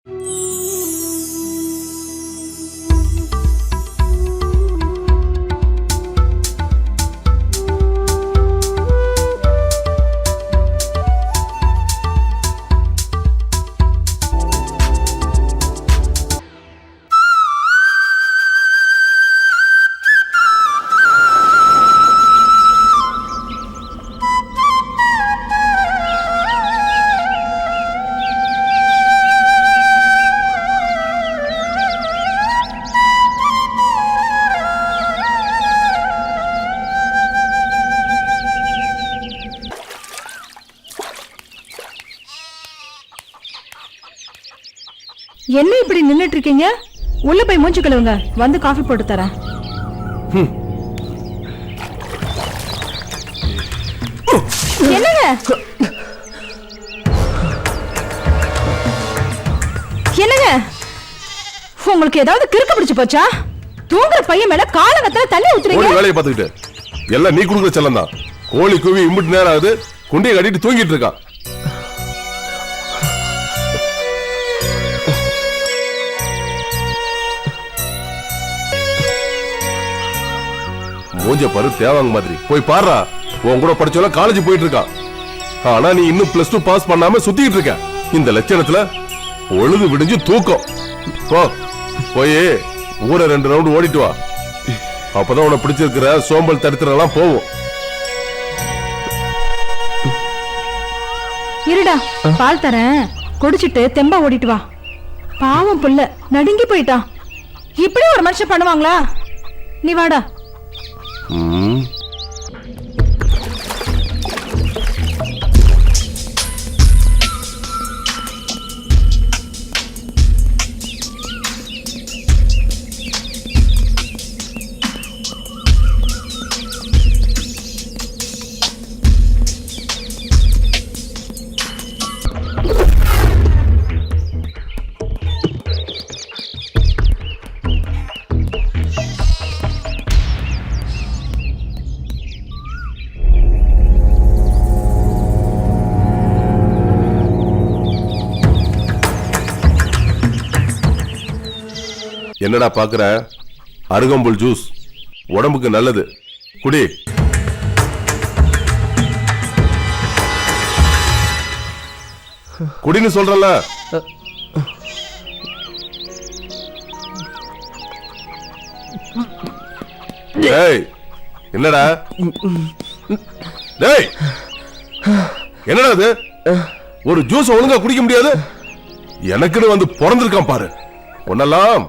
என்ன இப்படி நின்னுட்டு இருக்கீங்க? உள்ள போய் மூஞ்சி கழுவுங்க, வந்து காஃபி போட்டு தரேன். என்னங்க என்னங்க உங்களுக்கு ஏதாவது கிறுக்கு பிடிச்சு போச்சா? தூங்குற பையன் மேல காலங்கத்துல தள்ளி ஊத்துறீங்க. வேலையை பார்த்துக்கிட்டு எல்லாம் நீ குடுக்குற செல்லம் தான். கோழி கூவி இம்பிட்டு நேரம் ஆகுது, குண்டியை கட்டிட்டு தூங்கிட்டு இருக்கா. மூஞ்ச பாரு, தேவாங்க மாதிரி. போய் பாருடா, உன் கூட படிச்சவள காலேஜ் போயிட்டு இருக்கா. ஆனா நீ இன்னும் +2 பாஸ் பண்ணாம சுத்திட்டு இருக்க. இந்த லட்சணத்துல பொழுது விடிஞ்சு தூக்கம். போய் ஊரை 2 ரவுண்ட் ஓடிட்டு வா. அப்பதான் உன பிடிச்சிருக்கிற சோம்பல் தடுத்துறலாம் போவோம். இருடா, பால் தரேன், குடிச்சிட்டு தெம்பா ஓடிட்டு வா. பாவம் புள்ள நடுங்கி போயிட்டான். இப்படி ஒரு மனுஷன் பண்ணுவாங்களா? நீ வாடா. என்னடா பாக்குற? அருகம்புல் ஜூஸ் உடம்புக்கு நல்லது, குடி. குடின்னு சொல்றல. டேய் என்னடா? டேய் என்னடா இது? ஒரு ஜூஸ் ஒழுங்கா குடிக்க முடியாது? எனக்குன்னு வந்து பிறந்திருக்கான் பாரு ஒன்னெல்லாம்.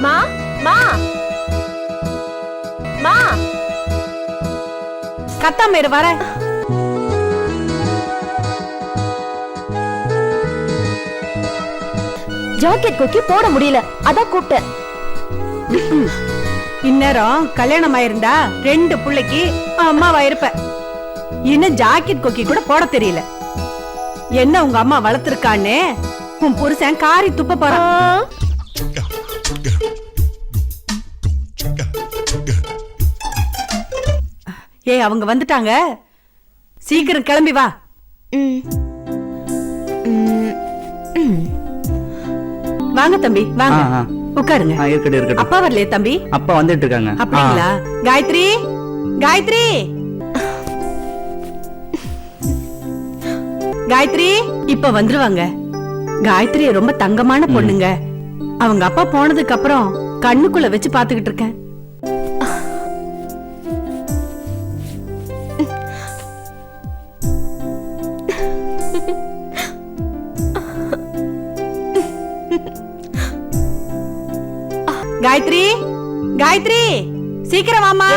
மா மா மா கத்தாம இரு, வரேன். ஜாக்கெட் கொக்கி போட முடியல, அதான் கூப்பிட்டேன். இந்நேரம் கல்யாணம் ஆயிருந்தா 2 பிள்ளைக்கு அம்மாவா இருப்ப. இன்னும் ஜாக்கெட் கொக்கி கூட போட தெரியல. என்ன உங்க அம்மா வளர்த்திருக்கான்னு உன் புருஷன் காரி துப்ப போறான். ஏய், அவங்க வந்துட்டாங்க, சீக்கிரம் கிளம்பி வா. வாங்க தம்பி, வாங்க உட்காருங்க. இருக்கட்டும். அப்பா வரலையே தம்பி? அப்பா வந்துட்டு இருக்காங்க. அப்படிங்களா? காயத்ரி, காயத்ரி, காயத்ரி இப்ப வந்துருவாங்க. காயத்ரி ரொம்ப தங்கமான பொண்ணுங்க. அவங்க அப்பா போனதுக்கு அப்புறம் கண்ணுக்குள்ள வச்சு பாத்துக்கிட்டு இருக்கேன். காயத்ரி, காயத்ரி, சீக்கிரம் வாமா.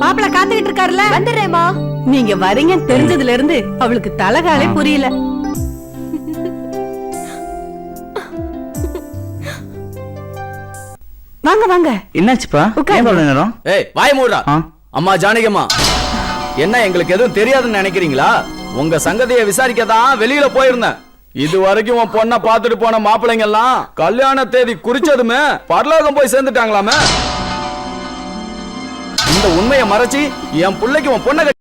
மாப்பிள்ள காத்துக்கிட்டு இருக்காருல்ல. வந்துடுறேம்மா. நீங்க வரீங்க தெரிஞ்சதுல இருந்து அவளுக்கு தலகாலே புரியல. வாங்க வாங்க. என்னாச்சுப்பா? உட்காருங்க. நேரம் ஏய் வாய் மூடுடா. அம்மா ஜானகிம்மா, என்ன எங்களுக்கு எதுவும் தெரியாதுன்னு நினைக்கிறீங்களா? உங்க சங்கதியை விசாரிக்கதான் வெளியில போயிருந்தேன். இது வரைக்கும் உன் பொண்ணை பார்த்துட்டு போன மாப்பிள்ளைங்க எல்லாம் கல்யாண தேதி குறிச்சதுமே பரலோகம் போய் சேர்ந்துட்டாங்களாமே. இந்த உண்மையை மறைச்சு என் பிள்ளைக்கு உன் பொண்ணை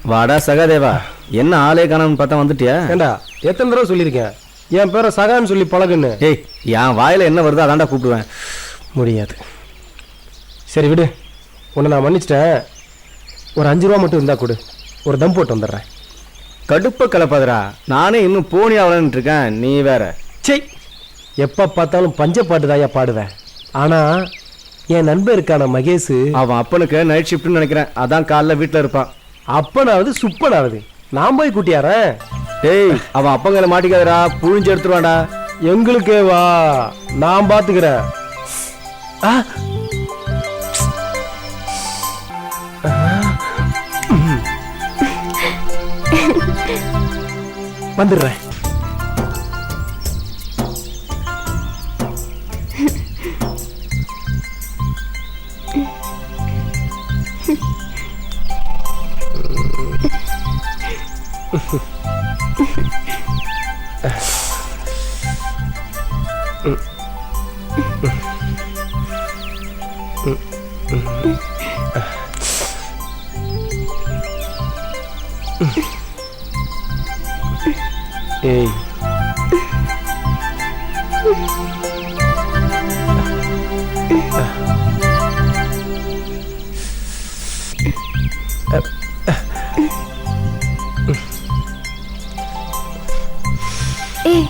வாடா சகாதேவா, என்ன ஆளே காணாமன்னு பார்த்தா வந்துட்டியா? ஏண்டா எத்தனை தடவை சொல்லியிருக்கேன் என் பேரை சகான்னு சொல்லி பழகுன்னு. ஏய், என் வாயில என்ன வருதோ அதான்டா கூப்பிடுவேன். முடியாது. சரி விடு, உன்னை நான் மன்னிச்சிட்டேன். ஒரு 5 ரூபா மட்டும் இருந்தா கொடு, ஒரு தம் போட்டு வந்துடுறேன். கடுப்ப கலப்பாதரா, நானே இன்னும் போனி ஆகலன்னு இருக்கேன், நீ வேற. சே, எப்ப பார்த்தாலும் பஞ்ச பாட்டு தாயா பாடுவேன். ஆனா என் நண்பன் இருக்கான மகேஷ், அவன் அப்பனுக்கு நைட் ஷிஃப்ட்னு நினைக்கிறேன், அதான் காலைல வீட்டுல இருப்பான். அப்பனாவது சுப்பனாவது நான் போய் கூட்டியாரேன். டேய், அவன் அப்பங்களை மாட்டிக்காதரா, புழிஞ்சு எடுத்துருவான்டா. எங்களுக்கே வா, நான் பாத்துக்கிறேன். வந்துடுறேன். ஏய், ஏய்,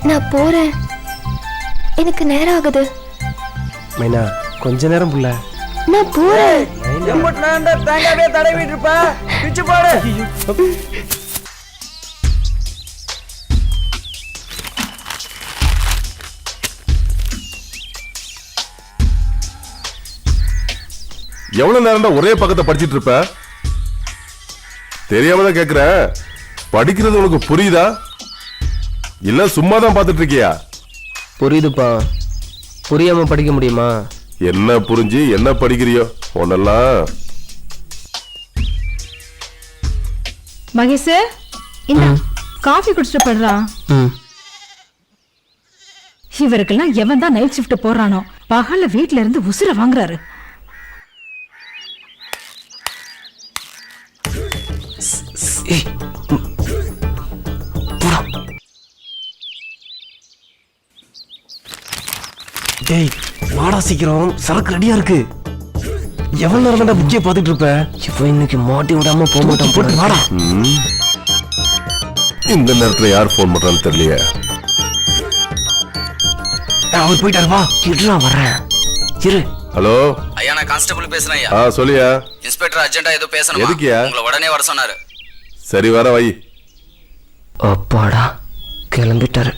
நான் போறேன், எனக்கு நேரம் ஆகுது. மைனா கொஞ்ச நேரம் புள்ள. நான் போறேன். தேங்காவே தடவிட்டு இருப்ப, பிச்சு போடு. எவ்வளவு நேரம் ஒரே பக்கத்தை படிச்சிட்டு இருப்ப? தெரியாம தான் கேக்குறேன். படிக்கிறது உனக்கு புரியுதா இல்ல சும்மா தான் பாத்துட்டு இருக்கியா? புரியுதுப்பா. புரியாம படிக்க முடியுமா? என்ன புரிஞ்சு என்ன படிக்கிறியோ ஒன்னெல்லாம். மகேஷ் இந்த காஃபி குடிச்சிட்டு படுறா. இவருக்கெல்லாம் எவன் தான் நைட் ஷிஃப்ட் போறானோ பகல்ல வீட்ல இருந்து உசுர வாங்குறாரு. டேய் வாடா சீக்கிரம், சரக்கு ரெடியா இருக்கு. எவ்வளவு நேரம் தான் புக்கிய பாத்துட்டு இருப்ப? இப்போ இன்னைக்கு மாட்டி விடாம போக மாட்டான். போட்டு வாடா. இந்த நேரத்துல யார் போன் பண்றான்னு தெரியலையே. அவர் போயிட்டாரு, வா நான் வர்றேன் இரு. ஹலோ ஐயா, நான் கான்ஸ்டபிள் பேசுறேன் ஐயா. சொல்லியா. இன்ஸ்பெக்டர் அர்ஜென்ட்டா ஏதோ பேசணும். எதுக்குயா? உங்களை உடனே வர சொன்னாரு. சரி வர வை. அப்பாடா கிளம்பிட்டாரு.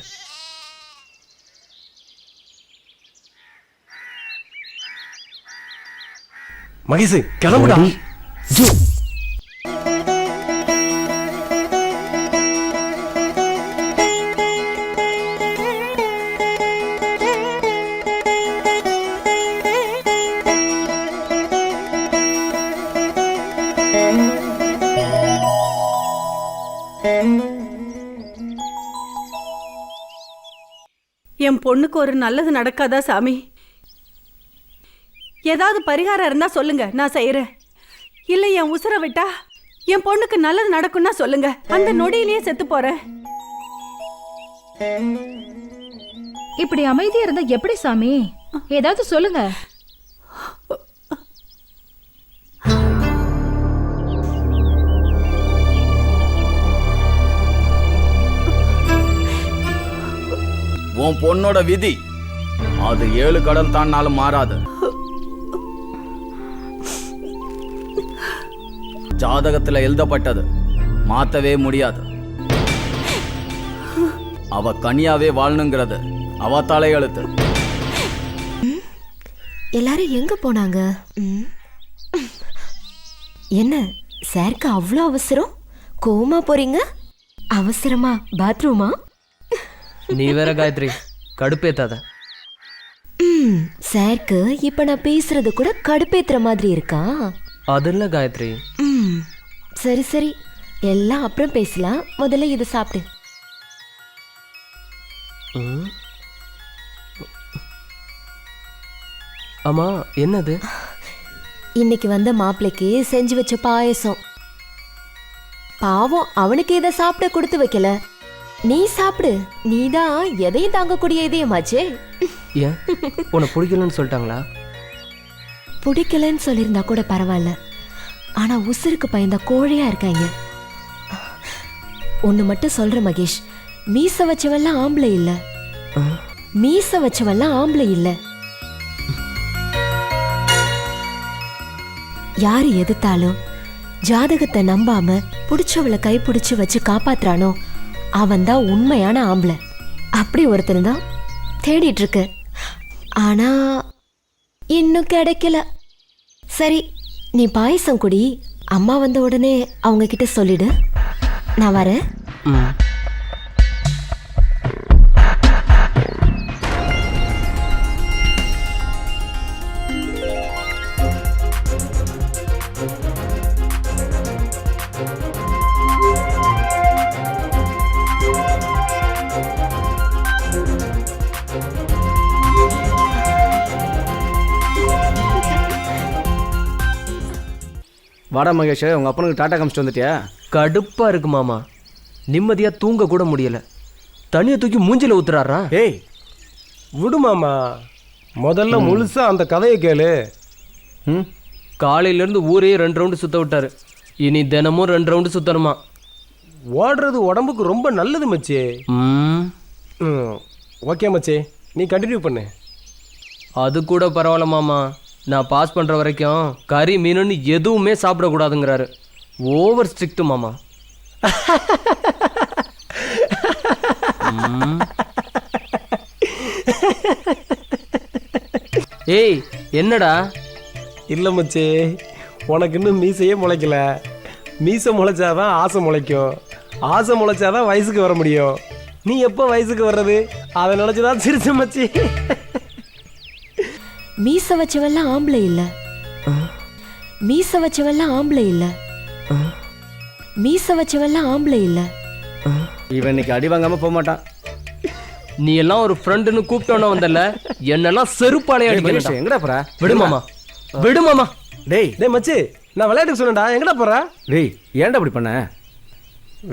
மகேஷ் கிளம்புடா. என் பொண்ணுக்கு ஒரு நல்லது நடக்காதா சாமி? ஏதாவது பரிகாரம் இருந்தா சொல்லுங்க, நான் செய்யறேன். இல்ல என் உசுர விட்டா என் பொண்ணுக்கு நல்லது நடக்கும்னா சொல்லுங்க, அந்த நொடியிலேயே செத்து போறேன். இப்படி அமைதியா இருந்தா எப்படி சாமி? ஏதாவது சொல்லுங்க. உன் பொண்ணோட விதி அது 7 கடல் தாண்டாலும் மாறாது. ஜாதகத்துல எழுதப்பட்டது மாத்தவே முடியாது. அவ கனியாவே வாழணுங்கிறது அவ தலையெழுத்து. எல்லாரும் எங்க போனாங்க? என்ன சாருக்கு அவ்வளோ அவசரம்? கோமா போறீங்க? அவசரமா பாத்ரூமா? நீ வேற காயத்ரி கடுப்பேத்தாத. சாருக்கு இப்ப நான் பேசுறது கூட கடுப்பேத்துற மாதிரி இருக்கா? அது இல்ல காயத்ரி. சரி சரி, எல்லாம் அப்புறம் பேசலாம். முதல்ல இது சாப்பிடு. ஆமா என்னது? இன்னைக்கு வந்த மாப்பிள்ளைக்கு செஞ்சு வச்ச பாயசம். பாவம் அவனுக்கு இதை சாப்பிட கொடுத்து வைக்கல, நீ சாப்பிடு. நீதான் எதையும் தாங்கக்கூடிய இதயமாச்சே. ஏன் உனக்கு பிடிக்கலன்னு சொல்லிட்டாங்களா? பிடிக்கலன்னு சொல்லியிருந்தா கூட பரவாயில்ல, ஆனா உசுருக்கு பயந்த கோழையா இருக்காங்க. ஒண்ணு மட்டும் சொல்ற மகேஷ், மீச வச்சவெல்லாம் ஆம்பளை இல்ல. மீச வச்சவெல்லாம் ஆம்பளை இல்ல. யாரு எதிர்த்தாலும் ஜாதகத்தை நம்பாம புடிச்சவளை கை பிடிச்சு வச்சு காப்பாத்துறானோ அவன் தான் உண்மையான ஆம்பளை. அப்படி ஒருத்தர் தான் தேடிட்டு இருக்கு, ஆனா இன்னும் கிடைக்கல. சரி நீ பாயசம் குடி, அம்மா வந்த உடனே அவங்க கிட்ட சொல்லிடு. நான் வரேன். வாடா மகேஷ், உங்க அப்பனுக்கு டாட்டா காமிச்சிட்டு வந்துட்டியா? கடுப்பா இருக்கு மாமா, நிம்மதியா தூங்க கூட முடியல. தண்ணியை தூக்கி மூஞ்சில ஊத்துறாரா? ஏய் விடு மாமா, முதல்ல முழுசா அந்த கதையை கேளு. காலையில இருந்து ஊரே 2 ரவுண்டு சுத்த விட்டாரு. இனி தினமும் 2 ரவுண்டு சுத்தணுமா? ஓடுறது உடம்புக்கு ரொம்ப நல்லது மச்சி. ஓகே மச்சி, நீ கண்டினியூ பண்ணு. அது கூட பரவாயில்ல மாமா, நான் பாஸ் பண்ற வரைக்கும் கறி மீனுன்னு எதுவுமே சாப்பிடக்கூடாதுங்கிறாரு. ஓவர் ஸ்ட்ரிக்ட் மாமா. ஏய் என்னடா? இல்லை மச்சி, உனக்கு இன்னும் மீசையே முளைக்கல. மீசை முளைச்சாதான் ஆசை முளைக்கும், ஆசை முளைச்சாதான் வயசுக்கு வர முடியும். நீ எப்போ வயசுக்கு வர்றது? அதை நினைச்சுதான் சிரிச்ச மச்சி. மீச வச்சவெல்லாம் ஆம்பளை இல்ல, மீச வச்சவெல்லாம் ஆம்பளை இல்ல, மீச வச்சவெல்லாம் ஆம்பளை இல்ல. இவன் இன்னைக்கு அடி வாங்காம போக மாட்டான். நீ எல்லாம் ஒரு ஃப்ரெண்டுன்னு கூப்பிட்டோன்னு வந்தல, என்னெல்லாம் செருப்பாளைய அடிக்கிறேன். எங்கடா போற? விடு மாமா, விடு மாமா. டேய் டேய் மச்சி, நான் விளையாட்டுக்கு சொன்னேன்டா, எங்கடா போற? டேய் ஏன்டா இப்படி பண்ண?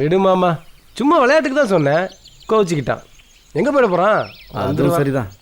விடு மாமா, சும்மா விளையாட்டுக்கு தான் சொன்னேன், கோவிச்சுக்கிட்டான். எங்க போயிட போறான்? அதுவும் சரிதான்.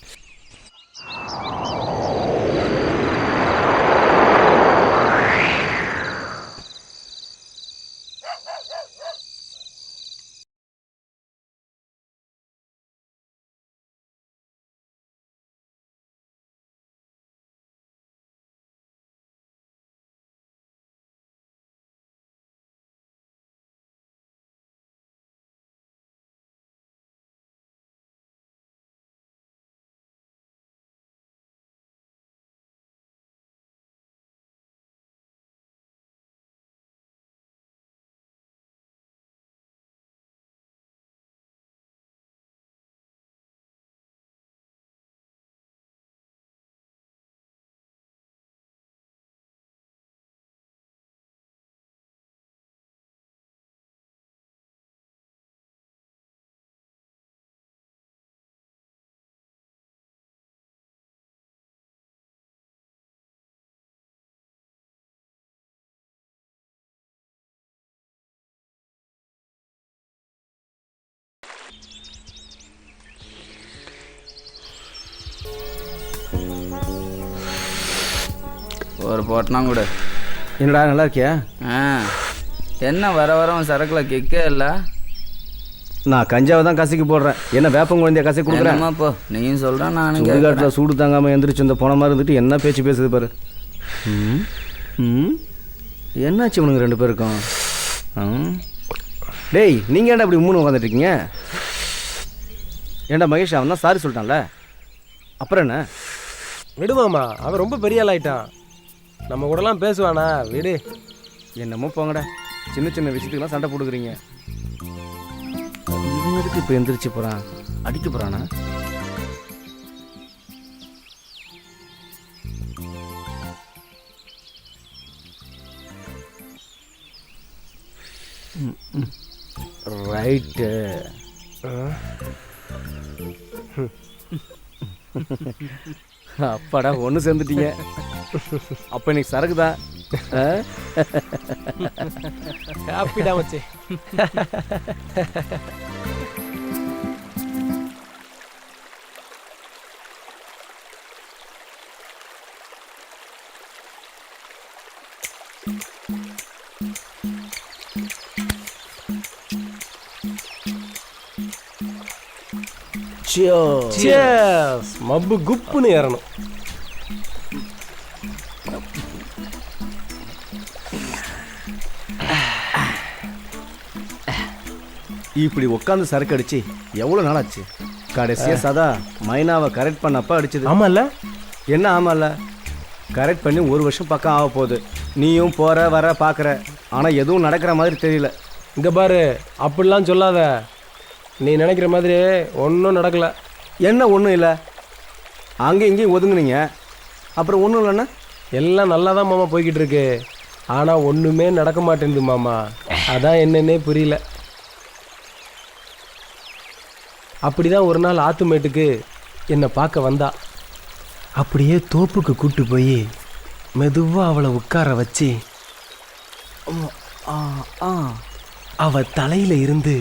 ஒரு போட்டனா கூட. என்னடா நல்லா இருக்கியா? என்ன வர வரவன் சரக்குல கிக்கே இல்லை. நான் கஞ்சாவை தான் கசக்கி போடுறேன். என்ன வேப்பம் குழந்தைய கசக்கி கொடுக்குறேன். போ நீயும் சொல்கிறேன், நானும் சுடுகாட்டில் சூடு தாங்காமல் எந்திரிச்சு இந்த போன மாதிரி இருந்துட்டு என்ன பேச்சு பேசுது பாரு. என்னாச்சு இவனுங்க ரெண்டு பேருக்கும்? டேய் நீங்கள் ஏன்டா இப்படி மூணு உட்காந்துட்டு இருக்கீங்க? ஏன்டா மகேஷ் அவன் தான் சாரி சொல்லிட்டான்ல, அப்புறம் என்ன? விடு மாமா, அவன் ரொம்ப பெரிய ஆள் ஆயிட்டான். நம்ம கூடலாம் பேசுவானா? விடு. என்னமோ போங்கடா, சின்ன சின்ன விஷயத்துக்குலாம் சண்டை போட்டுக்கிறீங்க. இவன் எதுக்கு இப்போ எந்திரிச்சு போகிறான்? அடிக்க போகிறானா? ரைட்டு. அப்பாடா ஒன்று சேர்ந்துட்டீங்க. அப்போ இன்னைக்கு சரக்கு தான். ஹாப்பிடா மச்சி. Cheers. மப்பு குப்புன்னு ஏறணும். இப்படி உட்காந்து சரக்கு அடிச்சு எவ்வளோ நாள் ஆச்சு? கடைசியாக சதா மைனாவை கரெக்ட் பண்ணப்ப அடிச்சது. ஆமாம்ல? என்ன ஆமாம்ல? கரெக்ட் பண்ணி 1 வருஷம் பக்கம் ஆக போகுது. நீயும் போகிற வர பார்க்குற, ஆனால் எதுவும் நடக்கிற மாதிரி தெரியல. இங்கே பாரு, அப்படிலாம் சொல்லாத. நீ நினைக்கிற மாதிரி ஒன்றும் நடக்கலை. என்ன ஒன்றும் இல்லை? அங்கேயும் இங்கேயும் ஒதுங்குனீங்க, அப்புறம் ஒன்றும் இல்லைன்னா? எல்லாம் நல்லா தான் மாமா போய்கிட்டு இருக்கு, ஆனால் ஒன்றுமே நடக்க மாட்டேங்குது மாமா. அதான் என்னன்னே புரியல. அப்படிதான் ஒரு நாள் ஆத்துமேட்டுக்கு என்னை பார்க்க வந்தா. அப்படியே தோப்புக்கு கூட்டு போய் மெதுவாக அவளை உட்கார வச்சு அவ தலையில இருந்து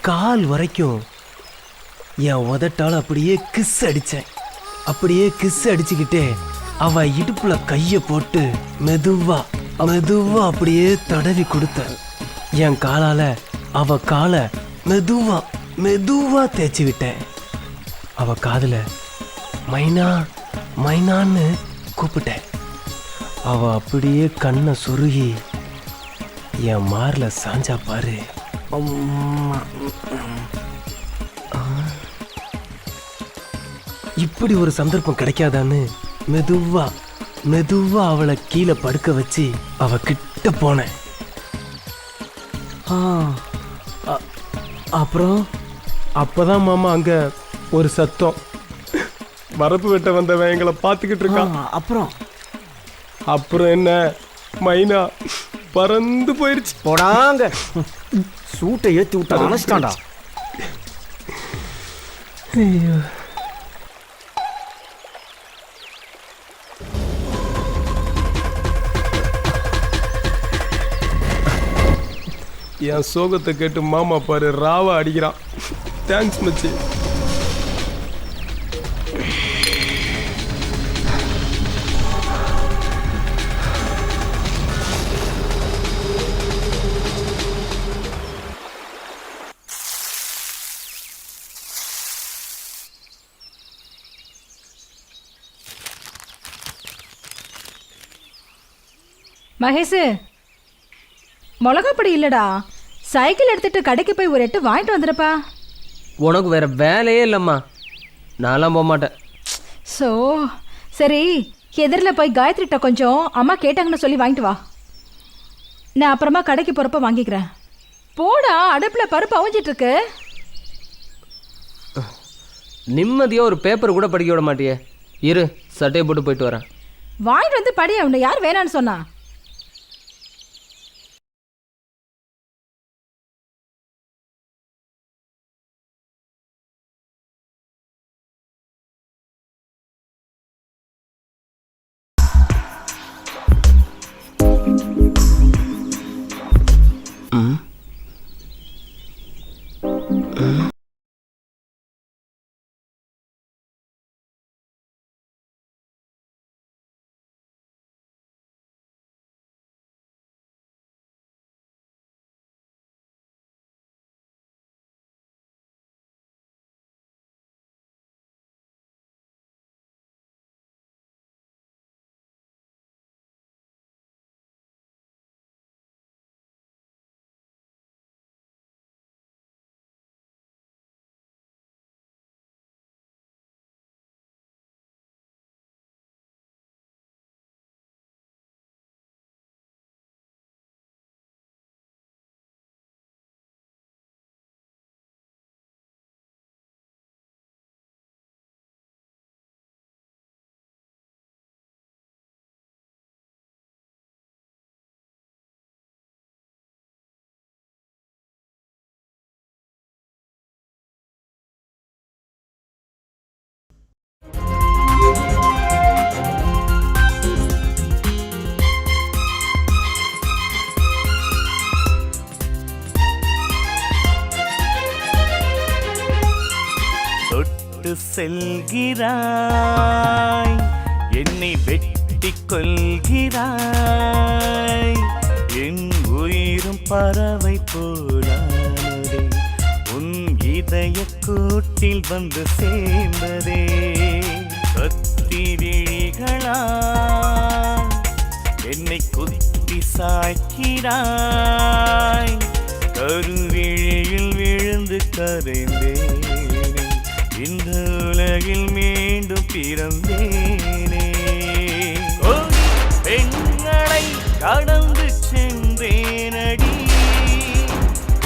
கால் வரைக்கும் என் உதட்டால் அப்படியே கிஸ் அடித்தேன். அப்படியே கிஸ் அடிச்சுக்கிட்டே அவ இடுப்புல கையை போட்டு மெதுவா மெதுவா அப்படியே தடவி கொடுத்தேன். என் காலால அவ காலை மெதுவா மெதுவா தேய்ச்சி விட்டேன். அவ காதுல மைனா மைனான்னு கூப்பிட்டேன். அவ அப்படியே கண்ணை சொருகி என் மார்ல சாஞ்சா பாரு. இப்படி ஒரு சந்தர்ப்பம் கிடைக்காதான்னு மெதுவா மெதுவா அவளை கீழே படுக்க வச்சு அவ கிட்ட போனேன். அப்புறம் அப்பதான் மாமா அங்க ஒரு சத்தம். வரப்பு வெட்ட வந்தவன் எங்களை பார்த்துக்கிட்டு இருக்கான். அப்புறம் என்ன, மைனா பறந்து போயிருச்சு. போடாங்க, சூட்டை ஏத்தி விட்டு அணைச்சிட்டான்டா. ஐயோ, என் சோகத்தை கேட்டு மாமா பாரு ராவா அடிக்கிறான். தேங்க்ஸ் மச்சி. மகேஷ், மிளகாப்பொடி இல்லடா, சைக்கிள் எடுத்துட்டு கடைக்கு போய் ஒரு 8 வாங்கிட்டு வந்துடுப்பா. உனக்கு வேற வேலையே இல்லைம்மா, நான்லாம் போக மாட்டேன். ஸோ சரி, எதிரில் போய் காயத்ரிட்ட கொஞ்சம் அம்மா கேட்டாங்கன்னு சொல்லி வாங்கிட்டு வா. நான் அப்புறமா கடைக்கு போகிறப்ப வாங்கிக்கிறேன். போடா, அடுப்பில் பருப்பு அவிஞ்சிட்டு இருக்கு. நிம்மதியாக ஒரு பேப்பர் கூட படிக்க விட மாட்டியே. இரு, சட்டையை போட்டு போயிட்டு வரேன். வாங்கிட்டு வந்து படி. அவனை யார் வேணான்னு சொன்னா? செல்கிறாய், என்னை வெட்டிக் கொள்கிறாய். என் உயிரும் பறவை போலானதே, உன் இதய கூட்டில் வந்து சேர்ந்ததே. கத்தி விழிகளா என்னை குத்தி சாய்க்கிறாய், கருவிழியில் விழுந்து கரைந்தேன். இந்த உலகில் மீண்டும் பிறந்தேனே. பெண்களை கடந்து சென்றேனடி,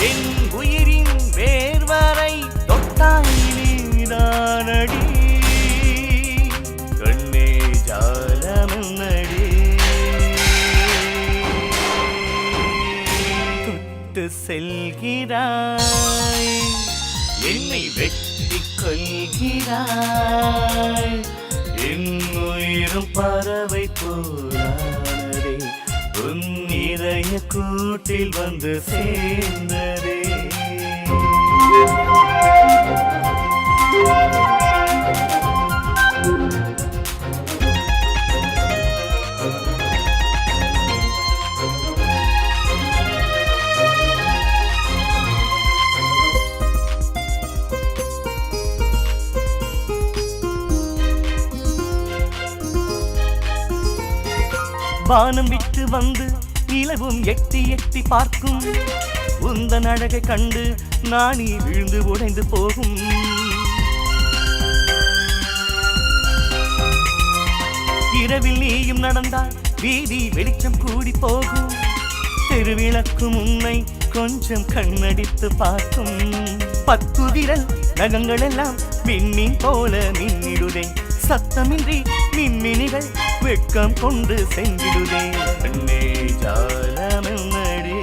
என் உயிரின் வேர்வரை தொட்டாயினடி. கண்ணே ஜாலமன்னடி, தொட்டு செல்கிறாய், என்னை வெட்டிக் கொள்கிறாய். என் உயிரும் பறவை போலானதே, உன் இதய கூட்டில் வந்து சேர்ந்ததே. வானம் விட்டு வந்து நிலவும் எட்டி எட்டி பார்க்கும், உந்தன் அழகை கண்டு நாணி விழுந்து உடைந்து போகும். இரவில் நீயும் நடந்தால் வீதி வெளிச்சம் கூடி போகும். தெருவிளக்கும் உன்னை கொஞ்சம் கண்ணடித்து பார்க்கும் 10 விரல் நகங்கள் எல்லாம் மின்மீன் போல மின்னிடுதே சத்தமின்றி மின்மினிகள் வெட்கம் கொண்டு சென்றிடுதே கண்ணே ஜாலமென்னடே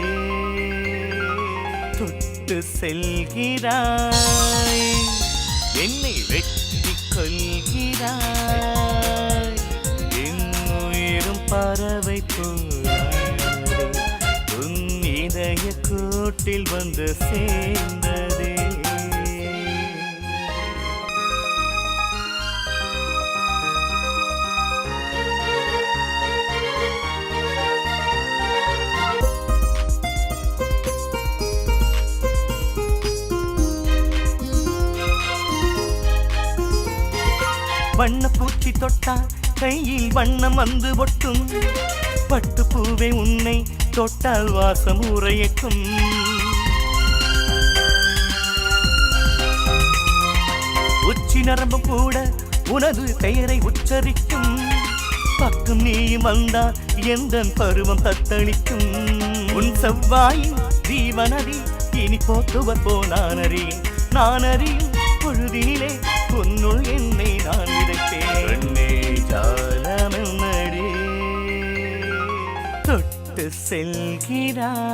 தொட்டு செல்கிறாய் என்னை வெட்டி கொள்கிறாய் என் உயிரும் பறவை போலானதே உன் இதய கூட்டில் வந்து சேர்ந்ததே வண்ணப்பூச்சி தொட்டா கையில் வண்ணம் வந்து ஒட்டும் பட்டு பூவே உன்னை தொட்டால் வாசம் உரையட்டும் உச்சி நரம்பு கூட உனது பெயரை உச்சரிக்கும் பக்கம் நீயும் வந்தால் எந்த பருவம் தத்தளிக்கும் உன் செவ்வாயின் ஜீவனதி இனி போக்குவர் போனானறி நானறியும் பொழுதினிலே உன்னுள் என்னை நான் விதைத்தேன் ஜாலமென்னடே தொட்டு செல்கிறாய்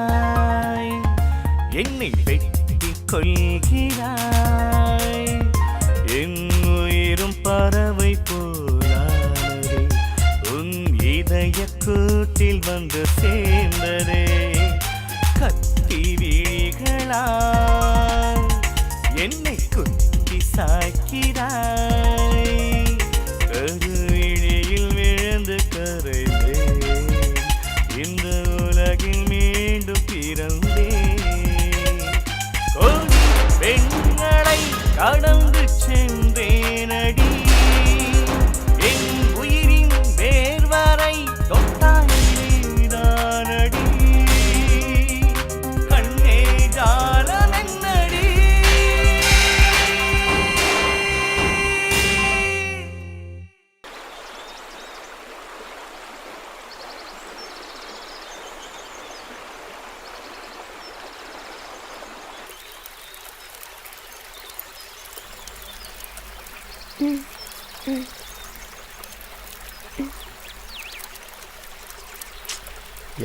என்னை வெட்டி கொள்கிறாய் என் உயிரும் பறவை போலானதே உன் இதய கூட்டில் வந்து சேர்ந்ததே கத்தி விழிகளால் என்னை குத்தி சாய்க்கிறாய் கருவிழியில் விழுந்து கரைந்தேன் இந்த உலகில் மீண்டும் பிறந்தேன் கோடி பெண்களை கடந்து சென்றேனடி என் உயிரின் வேர்வரை தொட்டாயிலேதானடி கண்ணே ஜாலமென்னடி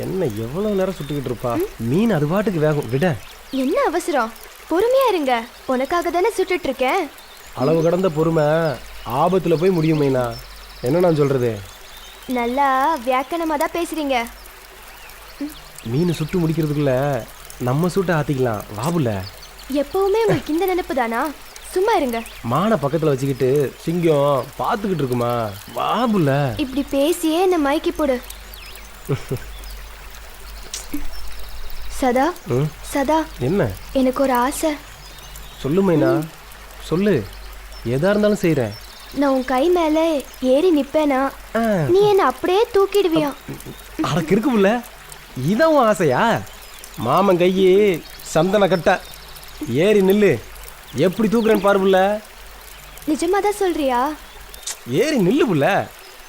என்ன எவ்வளவு நேரம் சுட்டுக்கிட்டு இருப்பா மீன் அது பாட்டுக்கு வேகும் விட. என்ன அவசரம்? பொறுமையா இருங்க, உனக்காக தானே சுட்டுட்டு இருக்கேன். அளவு கடந்த பொறுமை ஆபத்துல போய் முடியும் மைனா. என்ன நான் சொல்றது? நல்லா வியாக்கணமா தான் பேசுறீங்க. மீன் சுட்டு முடிக்கிறதுக்குள்ள நம்ம சுட்டு ஆத்திக்கலாம் வாபுல. எப்பவுமே உங்களுக்கு இந்த நினைப்பு தானா? சும்மா இருங்க. மான பக்கத்துல வச்சுக்கிட்டு சிங்கம் பாத்துக்கிட்டு இருக்குமா வாபுல. இப்படி பேசியே என்ன மயக்கி போடு. சதா சதா என்ன? எனக்கு ஒரு ஆசை. சொல்லு மைனா சொல்லு, எதா இருந்தாலும் செய்யறேன். நான் உன் கை மேல ஏறி நிப்பேனா நீ என்ன அப்படியே தூக்கிடுவியா? அடக்கு இருக்கு புள்ள, இதான் உன் ஆசையா? மாமன் கையே சந்தன கட்ட ஏறி நில்லு, எப்படி தூக்குறேன்னு பாரு புள்ள. நிஜமா தான் சொல்றியா? ஏறி நில்லு புள்ள,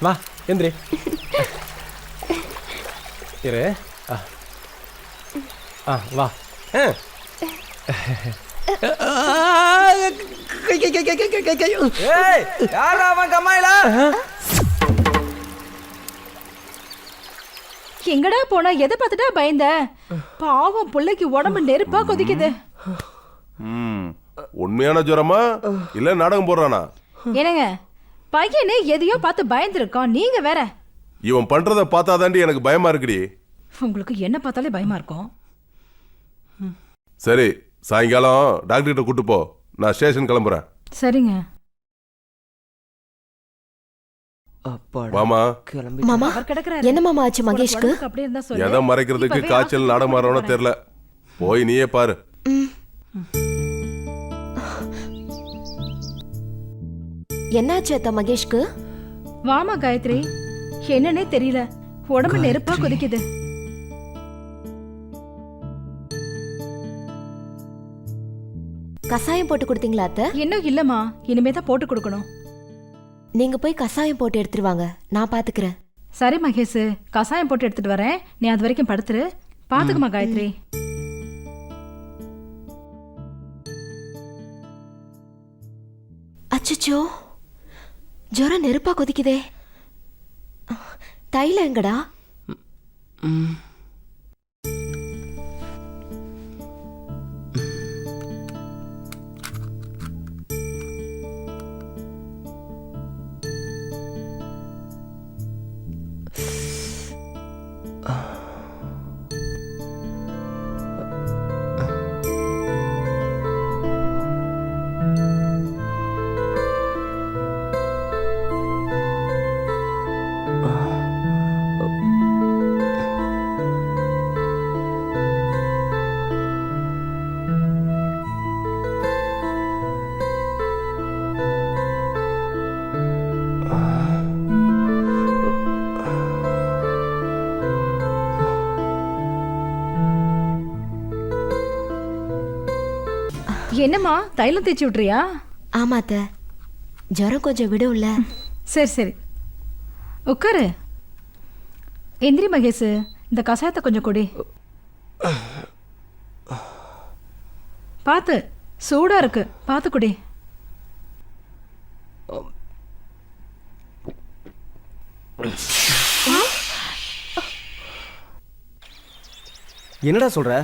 வா எந்திரி. இரு வா. எங்கடா போனா? எதை பார்த்துட்டா பயந்த? பாவம் பிள்ளைக்கு உடம்பு நெருப்பா கொதிக்குது. உண்மையான ஜுரமா இல்ல நாடகம் போடுறானா? என்னங்க பையனே எதையோ பார்த்து பயந்துருக்கான், நீங்க வேற. இவன் பண்றத பார்த்தாதாண்டி எனக்கு பயமா இருக்குடி. உங்களுக்கு என்ன பார்த்தாலே பயமா இருக்கும். சரி, சாயங்காலம் டாக்டர் கிட்ட கூட்டு போ, நான் ஸ்டேஷன் கிளம்புறேன். சரிங்க. மாமா மாமா அவர் கிடக்குறாரு. என்ன மாமா ஆச்சு மகேஷ்க்கு? அப்படியே இருந்தா சொல்லு. எதை மறைக்கிறதுக்கு இப்பவே காய்ச்சல் நாடகம் மாறவனோ தெரியல. போய் நீயே பாரு. என்னாச்சு அத்தா மகேஷ்க்கு? வாமா காயத்ரி, என்னன்னே தெரியல, உடம்பு நெருப்பா கொதிக்குது. கசாயம் போட்டு கொடுத்தீங்களா அத்தை? இன்னும் இல்லம்மா, இனிமே தான் போட்டு கொடுக்கணும். நீங்க போய் கசாயம் போட்டு எடுத்துட்டு வாங்க, நான் பாத்துக்கிறேன். சரி மகேஷ், கசாயம் போட்டு எடுத்துட்டு வரேன், நீ அது வரைக்கும் படுத்துரு. பாத்துக்குமா காயத்ரி. அச்சச்சோ, ஜுரம் நெருப்பா கொதிக்குதே. தைலம் எங்கடா? என்னம்மா தைலம் தேய்ச்சி விட்றியா? ஆமாத்த, ஜுரம் கொஞ்சம் விடும்ல. சரி சரி, உட்காரு. எந்திரி மகேஷ், இந்த கசாயத்தை கொஞ்சம் கொடி. பார்த்து, சூடா இருக்கு, பார்த்து குடி. என்னடா சொல்ற?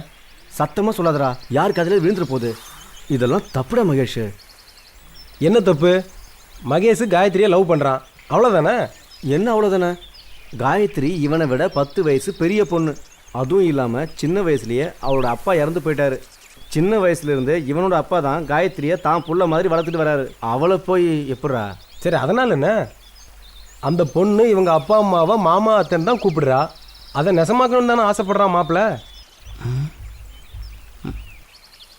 சத்தமா சொல்லாதடா, யாருக்கு அதில் விழுந்துற போகுது. இதெல்லாம் தப்புடா மகேஷ். என்ன தப்பு? மகேஷ் காயத்ரியை லவ் பண்ணுறான், அவ்வளோதானே? என்ன அவ்வளோதானே? காயத்ரி இவனை விட 10 வயசு பெரிய பொண்ணு. அதுவும் இல்லாமல் சின்ன வயசுலயே அவளோட அப்பா இறந்து போயிட்டாரு. சின்ன வயசுலேருந்து இவனோட அப்பா தான் காயத்ரியை தான் புள்ள மாதிரி வளர்த்துட்டு வராரு. அவளை போய் எப்படா? சரி, அதனால் என்ன? அந்த பொண்ணு இவங்க அப்பா அம்மாவை மாமா அத்தன் தான் கூப்பிடுறா. அதை நெசமாக்கணும்னு தானே ஆசைப்படுறான் மாப்பிள்ள.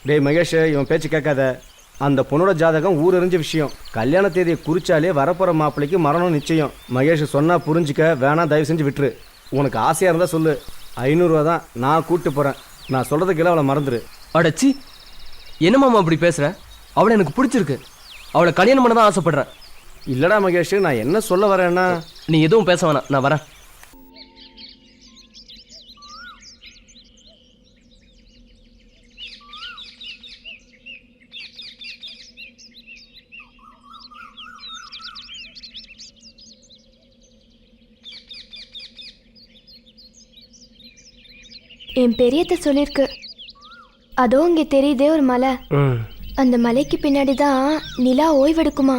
டேய் மகேஷ், இவன் பேச்சு கேட்காத. அந்த பொண்ணோட ஜாதகம் ஊர் எறிஞ்ச விஷயம். கல்யாண தேதியை குறிச்சாலே வரப்போகிற மாப்பிள்ளைக்கு மரணம் நிச்சயம். மகேஷ் சொன்னா புரிஞ்சுக்க, வேணா தயவு செஞ்சு விட்டுரு. உனக்கு ஆசையாக இருந்தால் சொல்லு, 500 ரூபா தான், நான் கூப்பிட்டு போகிறேன். நான் சொல்கிறதுக்கெல்லாம் அவளை மறந்துடு. அடச்சி, என்ன மாமா அப்படி பேசுற? அவளை எனக்கு பிடிச்சிருக்கு, அவளை கல்யாணம் பண்ண தான் ஆசைப்படுறேன். இல்லடா மகேஷ், நான் என்ன சொல்ல வரேன்னா, நீ எதுவும் பேச வேணாம், நான் வரேன். என் பெரியத்தை சொல்லிருக்கு, அதோ இங்கே தெரியுதே ஒரு மலை, அந்த மலைக்கு பின்னாடி தான் நிலா ஓய்வெடுக்குமா.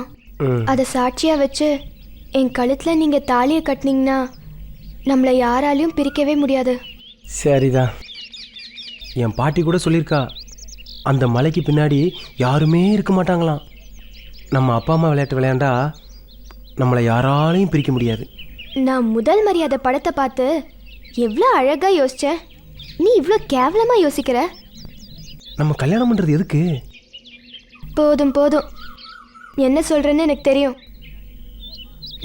அதை சாட்சியா வச்சு என் கழுத்துல நீங்க தாலியை கட்டினீங்கன்னா நம்மளை யாராலையும் பிரிக்கவே முடியாது. சரிதான். என் பாட்டி கூட சொல்லியிருக்கா, அந்த மலைக்கு பின்னாடி யாருமே இருக்க மாட்டாங்களாம். நம்ம அப்பா அம்மா விளையாட்டு விளையாண்டா நம்மளை யாராலையும் பிரிக்க முடியாது. நான் முதல் மரியாதை படத்தை பார்த்து எவ்வளோ அழகா யோசிச்சேன். நீ இவ்வளோ கேவலமா யோசிக்கிற. நம்ம கல்யாணம் பண்ணுறது எதுக்கு? போதும் போதும், என்ன சொல்றேன்னு எனக்கு தெரியும்.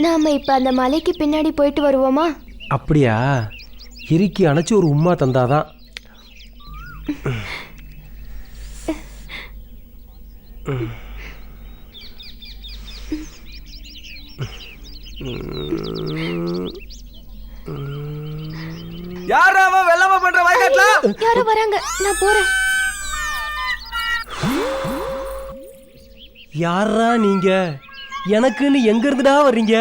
நாம இப்ப அந்த மலைக்கு பின்னாடி போயிட்டு வருவோமா? அப்படியா? இறுக்கி அணைச்சி ஒரு உம்மா தந்தாதான். யாரா அவன் வெள்ளாம பண்ற வயக்காட்டுல? யாரோ வராங்க, நான் போறேன். யாரா நீங்க? எனக்குன்னு எங்க இருந்துடா வர்றீங்க?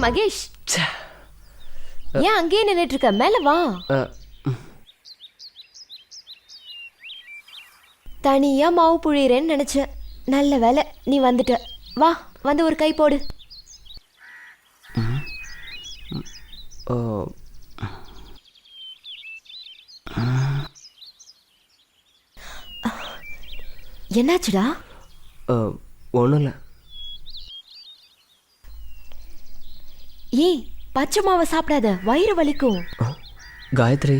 மகேஷ், ஏன் அங்கேயே நின்னுட்டு இருக்க? மேல வா. தனியா மாவு புழியறேன்னு நினைச்சேன். நல்ல வேலை நீ வந்துட்ட. வா வந்து ஒரு கை போடு. என்னாச்சுடா? ஒன்றும் இல்லை. ஏய் பச்சை மாவை சாப்பிடாத, வயிறு வலிக்கும். காயத்ரி,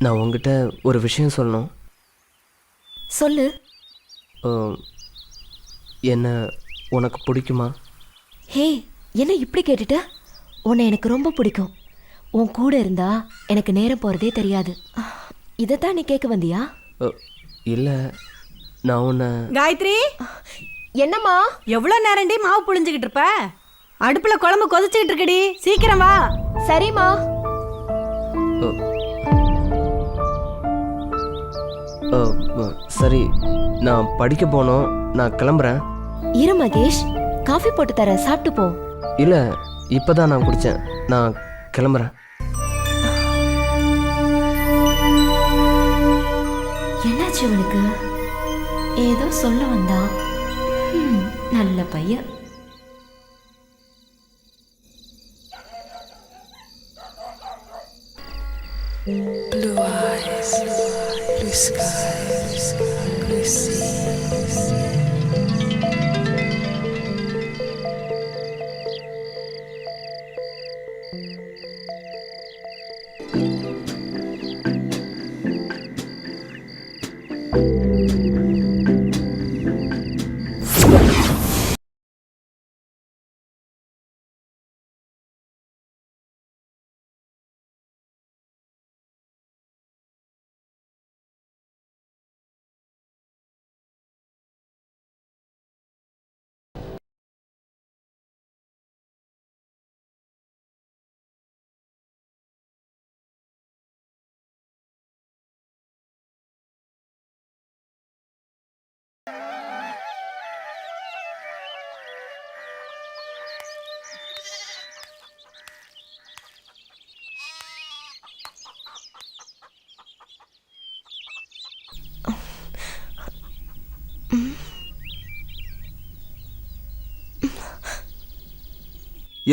நான் உங்ககிட்ட ஒரு விஷயம் சொல்லணும். சொல்லு. என்ன உனக்கு பிடிக்குமா? ஹே, என்ன இப்படி கேட்டுட்ட? உன்னை எனக்கு ரொம்ப பிடிக்கும். உன் கூட இருந்தா எனக்கு நேரம் போறதே தெரியாது. இதைத்தான் நீ கேட்க வந்தியா? இல்லை, நான் உன்னை... காயத்ரி, என்னம்மா? எவ்வளவு நேரண்டி மாவு புழிஞ்சுக்கிட்டு இருப்ப? அடுப்புல குழம்பு கொதிச்சுக்கிட்டு இருக்கடி, சீக்கிரம் வா. சரிம்மா. சரி, நான் படிக்க போனோம், நான் கிளம்புறேன். இரு மகேஷ், காஃபி போட்டு தரேன், சாப்பிட்டு போ. இல்லை, இப்போதான் நான் குடித்தேன், நான் கிளம்புறேன். என்னாச்சு அவனுக்கு? ஏதோ சொல்ல வந்தா. நல்ல பையன். Blue eyes, blue skies, blue seas.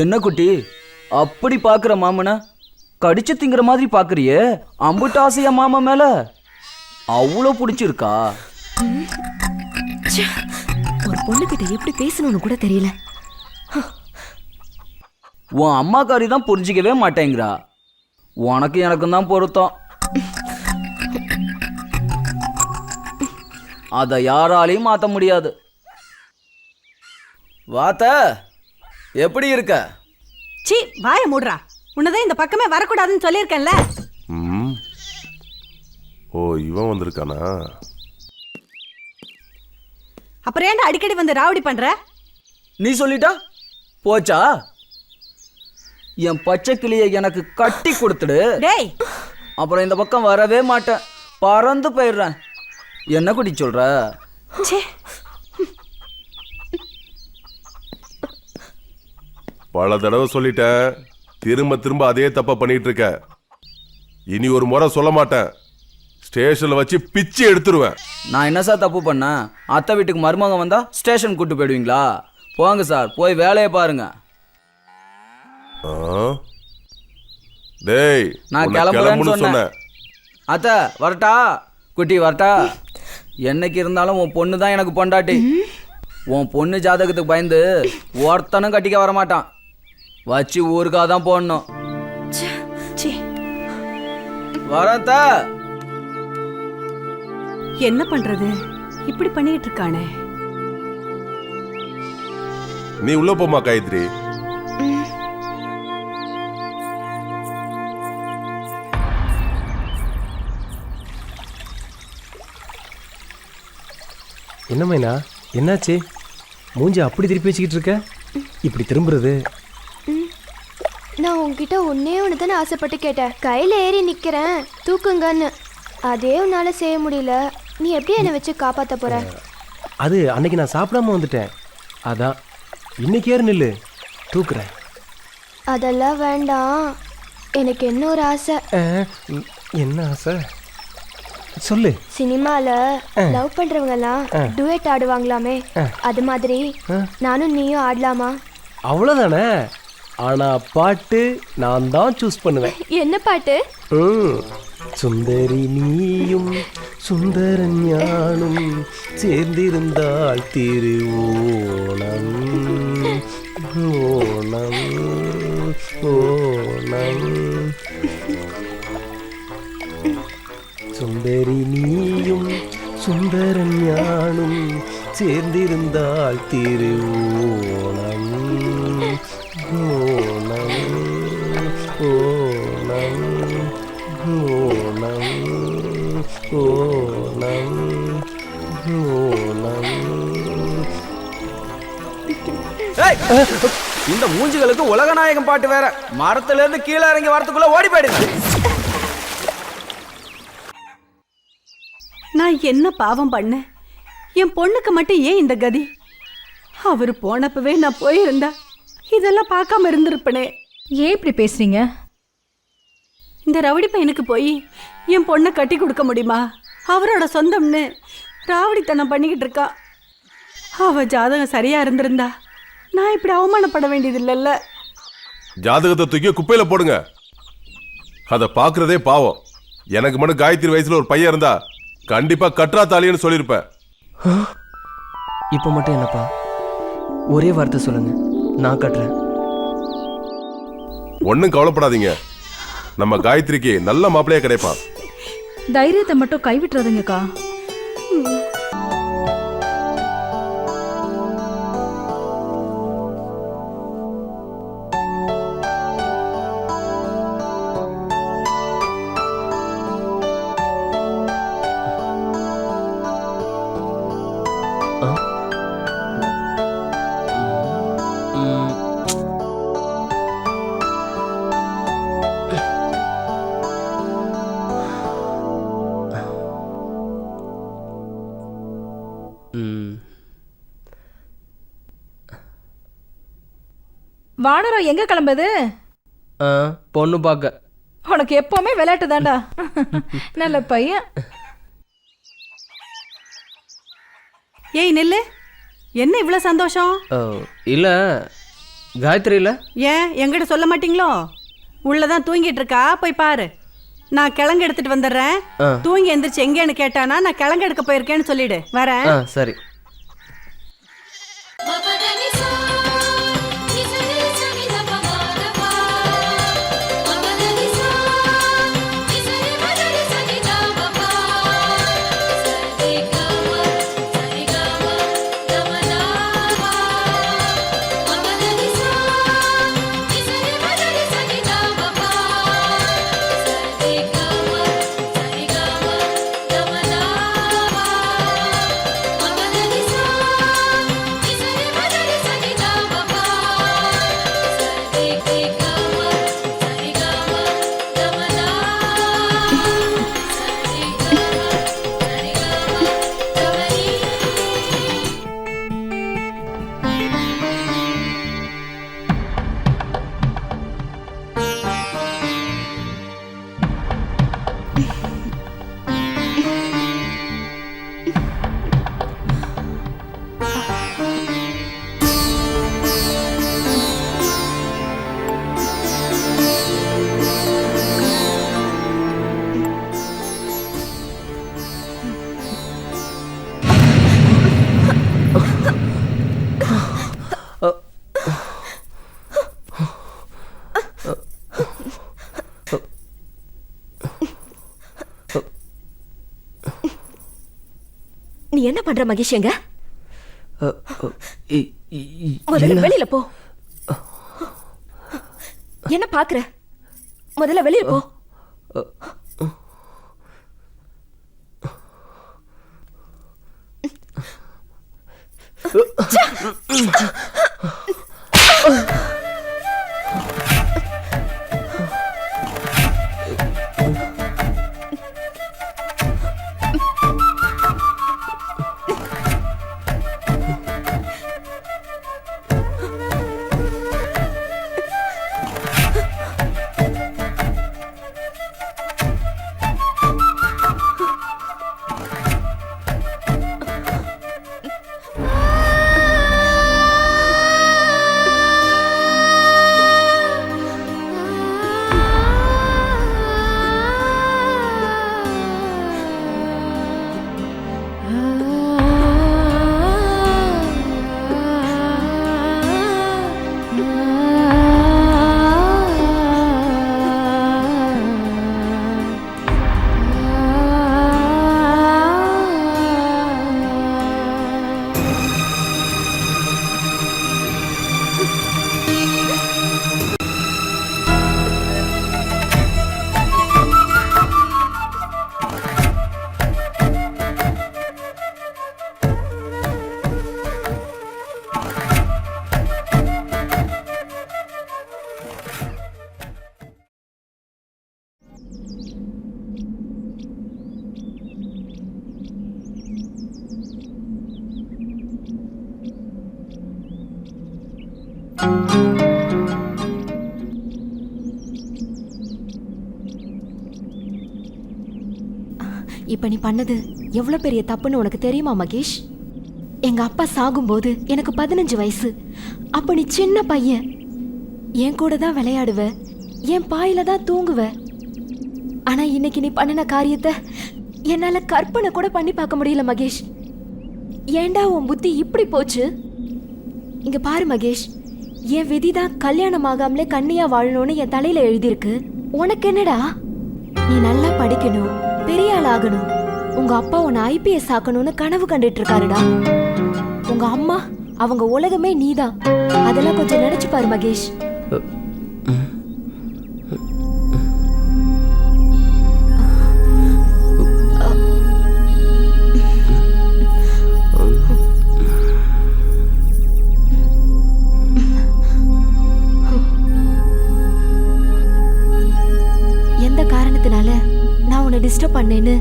என்ன குட்டி அப்படி பாக்குற மாமன கடிச்சு திங்கிற மாதிரி பாக்குறியே? அம்புட்டு ஆசையா மாமா மேல? அவ்வளோ பிடிச்சிருக்கா? ஒரு பொண்ணுகிட்ட எப்படி பேசணும்னு கூட தெரியல. உன் அம்மாக்காரி தான் புரிஞ்சிக்கவே மாட்டேங்கிறா. உனக்கு எனக்கும் தான் பொருத்தம். அதை யாராலையும் மாற்ற முடியாது. வாத்த எப்படி இருக்க? சீ, வாயை மூடுறா. உன்னதான் இந்த பக்கமே வரக்கூடாதுன்னு சொல்லியிருக்கேன்ல. ஓ, இவன் வந்திருக்கானா? அப்புறம் ஏன்டா அடிக்கடி வந்து ராவடி பண்ற? நீ சொல்லிட்டா போச்சா? என் பச்சை கிளியை எனக்கு கட்டி கொடுத்துடு. டேய், அப்புறம் இந்த பக்கம் வரவே மாட்டேன், பறந்து போயிடுறேன். என்ன குடி சொல்ற? பல தடவை சொல்லிட்டேன், திரும்ப திரும்ப அதே தப்ப பண்ணிட்டு இருக்க. இனி ஒரு முறை சொல்ல மாட்டேன், ஸ்டேஷன்ல வச்சு பிச்சு எடுத்துருவேன். நான் என்ன சார் தப்பு பண்ணேன்? அத்தை வீட்டுக்கு மருமகன் வந்தா ஸ்டேஷன் கூட்டு போயிடுவீங்களா? போங்க சார், போய் வேலையை பாருங்க. டேய், நான் கிளம்புறேன்னு சொன்னேன். அத்தை வரட்டா? குட்டி வரட்டா? என்னைக்கு இருந்தாலும் உன் பொண்ணு தான் எனக்கு பொண்டாட்டி. உன் பொண்ணு ஜாதகத்துக்கு பயந்து ஒருத்தனும் கட்டிக்க வரமாட்டான். வச்சு ஊருக்காக தான் போடணும். வரத்தா? என்ன பண்றது? இப்படி பண்ணிட்டு இருக்கானே. நீ உள்ள போமா காயத்ரி. என்ன மைனா, என்னாச்சு? மூஞ்சி அப்படி திருப்பி வச்சுக்கிட்டு இருக்க? இப்படி திரும்புறது? நான் உன்கிட்ட ஒன்னே ஒன்று தானே ஆசைப்பட்டு கேட்டேன். கையில் ஏறி நிற்கிறேன் தூக்குங்கன்னு. அதே உன்னால செய்ய முடியல. நீ எப்படி என்னை வச்சு காப்பாற்ற போற? அது அன்னைக்கு நான் சாப்பிடாம வந்துட்டேன், அதான். இன்னைக்கு ஏறு நில்லு, தூக்குறேன். அதெல்லாம் வேண்டாம். எனக்கு என்ன ஒரு ஆசை. என்ன ஆசை? சொல்லு. சினிமால லவ் பண்றவங்க எல்லாம் டுயட் ஆடுவாங்களாமே, அது மாதிரி நானும் நீயும் ஆடலாமா? அவ்வளோதானே. ஆனா பாட்டு நான் தான் சூஸ் பண்ணுவேன். என்ன பாட்டு? சுந்தரி நீயும் சுந்தரன் ஞானும் சேர்ந்திருந்தால் திருவோணம் ஓணம் ஓணம். சுந்தரி நீயும் சுந்தரன் ஞானும் சேர்ந்திருந்தால் திருவோணம் ஓணம் ஓணம் ஓணம் ஓணம் ஓணம். ஏய், இந்த மூஞ்சிகளுக்கு உலகநாயகம் பாட்டு வேற. மரத்துல இருந்து கீழே இறங்கி வரதுக்குள்ள ஓடி போயிடுங்க. நான் என்ன பாவம் பண்ணேன்? என் பொண்ணுக்கு மட்டும் ஏன் இந்த கதி? அவர் போனப்பவே நான் போயிருந்தா இதெல்லாம் பார்க்காம இருந்திருப்பனே. ஏன் இப்படி பேசுறீங்க? இந்த ரவுடி பையனுக்கு போய் என் பொண்ணை கட்டி கொடுக்க முடியுமா? அவரோட சொந்தம்னு ராவடித்தனம் பண்ணிக்கிட்டு இருக்கா. அவ ஜாதகம் சரியா இருந்திருந்தா நான் இப்படி அவமானப்பட வேண்டியது இல்லைல்ல. ஜாதகத்தை தூக்கி குப்பையில போடுங்க. அதை பாக்குறதே பாவம். எனக்கு மட்டும் காயத்ரி வயசுல ஒரு பையன் இருந்தா கண்டிப்பா கற்றா தாலின்னு சொல்லியிருப்பேன். இப்போ மட்டும் என்னப்பா, ஒரே வார்த்தை சொல்லுங்க, நான் கட்டுறேன். ஒன்னும் கவலைப்படாதீங்க, நம்ம காயத்ரிக்கு நல்ல மாப்பிள்ளையா கிடைப்பான். தைரியத்தை மட்டும் கைவிட்டுறதுங்கக்கா. வானரம் எங்க கிளம்புது? பொண்ணு பார்க்க. உனக்கு எப்பவுமே விளையாட்டு தாண்டா. நல்ல பையன். ஏய் நெல்லு, என்ன இவ்வளவு சந்தோஷம்? இல்ல காயத்ரி இல்ல. ஏன் என்கிட்ட சொல்ல மாட்டீங்களோ? உள்ளதான் தூங்கிட்டு இருக்கா, போய் பாரு. நான் கிழங்கு எடுத்துட்டு வந்துடுறேன். தூங்கி எந்திரிச்சு எங்கேன்னு கேட்டானா நான் கிழங்கு எடுக்க போயிருக்கேன்னு சொல்லிடு. வரேன். சரி. நீ என்ன பண்ற மகேஷங்க? முதல்ல வெளியில போ. என்ன பாக்குற? முதல்ல வெளியில போ. இப்ப நீ பண்ணது எவ்வளவு பெரிய தப்புன்னு உனக்கு தெரியுமா மகேஷ்? எங்க அப்பா சாகும்போது எனக்கு 15 வயசு. அப்ப நீ சின்ன பையன். என் கூட தான் விளையாடுவ, என் பாயில தான் தூங்குவ. ஆனா இன்னைக்கு நீ பண்ணின காரியத்தை என்னால கற்பனை கூட பண்ணி பார்க்க முடியல மகேஷ். ஏண்டா உன் புத்தி இப்படி போச்சு? இங்க பாரு மகேஷ், என் விதிதான் கல்யாணம் ஆகாமலே கன்னியா வாழணும்னு என் தலையில எழுதியிருக்கு. உனக்கு என்னடா? நீ நல்லா படிக்கணும், பெரிய ஆள் ஆகணும். உங்க அப்பா உன்னை IPS ஆக்கணும்னு கனவு கண்டுட்டு இருக்காருடா. உங்க அம்மா அவங்க உலகமே நீதான். அதெல்லாம் கொஞ்சம் நினைச்சு பாரு மகேஷ். எந்த காரணத்தினால நான் உன்னை டிஸ்டர்ப் பண்ணேன்னு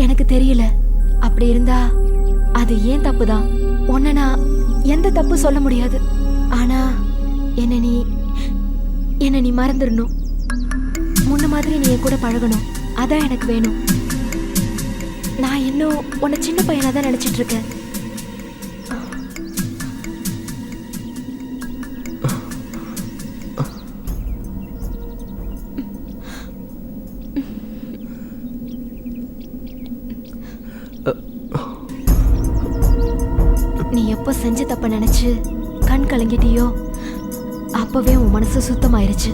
எனக்கு தெரியல. அப்படி இருந்தா அது ஏன் தப்புதான். உன்னை நான் எந்த தப்பு சொல்ல முடியாது. ஆனா என்ன நீ மறந்துடணும். முன்ன மாதிரி நீ என் கூட பழகணும். அதான் எனக்கு வேணும். நான் இன்னும் உன்னை சின்ன பையனா தான் நினைச்சிட்டு இருக்கேன். நீ எப்போ செஞ்ச தப்ப நினைச்சு கண் கலங்கிட்டியோ அப்பவே உன் மனசு சுத்தமாயிருச்சு.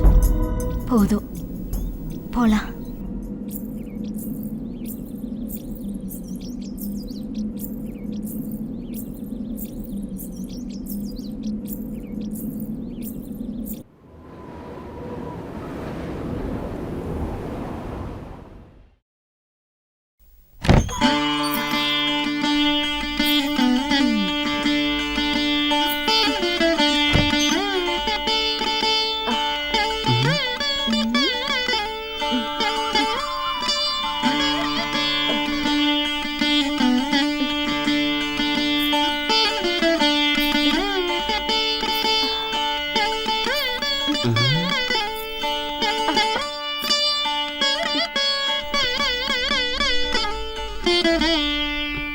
போதும், போலாம்.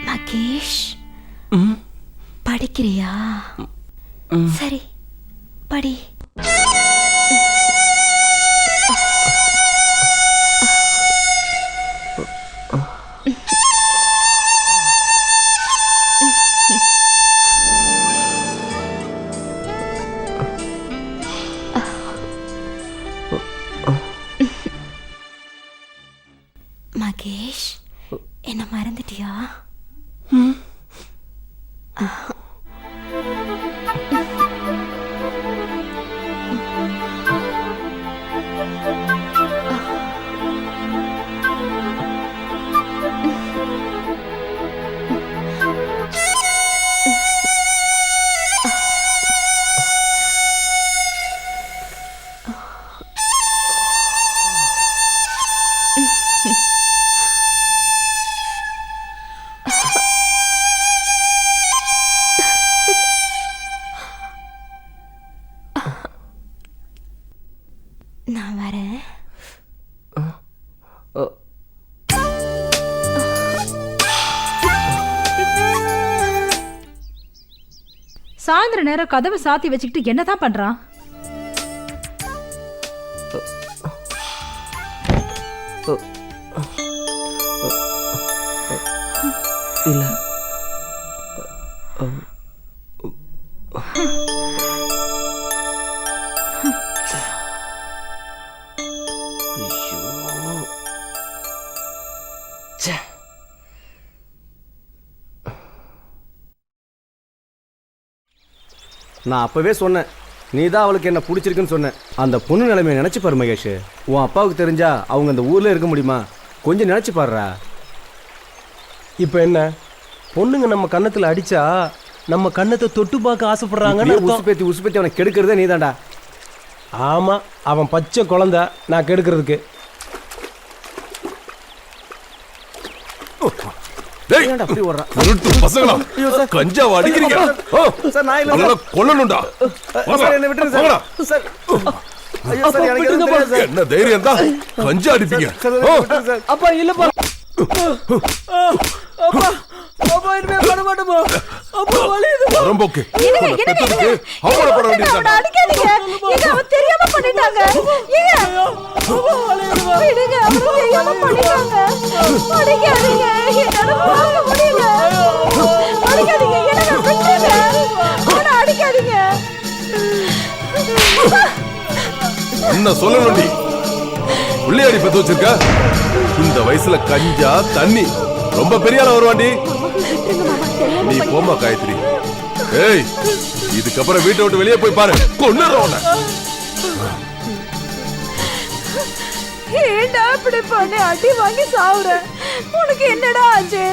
மகேஷ், படிக்கிறியா? சரி, படி. மகேஷ், என்ன மறந்துட்டியா? நான் வரேன். சாயந்தர நேரம் கதவை சாத்தி வச்சுக்கிட்டு என்னதான் பண்றான்? இல்ல, நான் அப்பவே சொன்னேன், நீ தான் அவளுக்கு என்ன பிடிச்சிருக்குன்னு சொன்னேன். அந்த பொண்ணு நிலைமையை நினைச்சு பாரு மகேஷ். உன் அப்பாவுக்கு தெரிஞ்சா அவங்க அந்த ஊர்ல இருக்க முடியுமா? கொஞ்சம் நினைச்சு பாருடா. இப்போ என்ன, பொண்ணுங்க நம்ம கன்னத்தில் அடிச்சா நம்ம கன்னத்தை தொட்டு பார்க்க ஆசைப்படுறாங்கன்னு உசுப்பேத்தி அவனை கெடுக்கிறதே நீதான்டா. ஆமாம், அவன் பச்சை குழந்தை, நான் கெடுக்கிறதுக்கு. கஞ்சாவை அடிக்கிறீங்க, கொல்லணும்டா. என்ன தைரியம் தான் கஞ்சா அடிப்பீங்க? அப்பா இல்லப்பா. அப்பா அப்பா இனிமே பண்ண மாட்டோமா அப்பா வலியுது வரம்போக்கு அவமானப்பட வேண்டியது அடிக்காதீங்க இது அவன் தெரியாம பண்ணிட்டாங்க அப்பா வலியுதுமா விடுங்க அவன் தெரியாம பண்ணிட்டாங்க அடிக்காதீங்க என்னால பார்க்க முடியல அடிக்காதீங்க என்ன விட்டுருங்க அவனை அடிக்காதீங்க என்ன சொல்லணும் நீ உள்ளியாடி பத்து வச்சிருக்க இந்த வயசுல கஞ்சா தண்ணி ரொம்ப பெரிய ஆளா வருவாண்டி நீ போமா காயத்ரி ஏய் இதுக்கப்புறம் வீட்டை விட்டு வெளியே போய் பாரு கொன்னுறோம் ஏண்டா இப்படி பண்ணி அடி வாங்கி சாவுற உனக்கு என்னடா ஆச்சு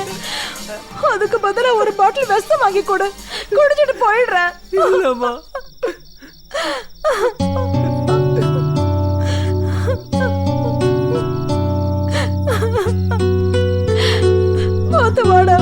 அதுக்கு பதிலா ஒரு பாட்டில் விஷம் வாங்கி கொடு குடிச்சிட்டு போயிடுறேன் இல்லம்மா பார்த்து வாடா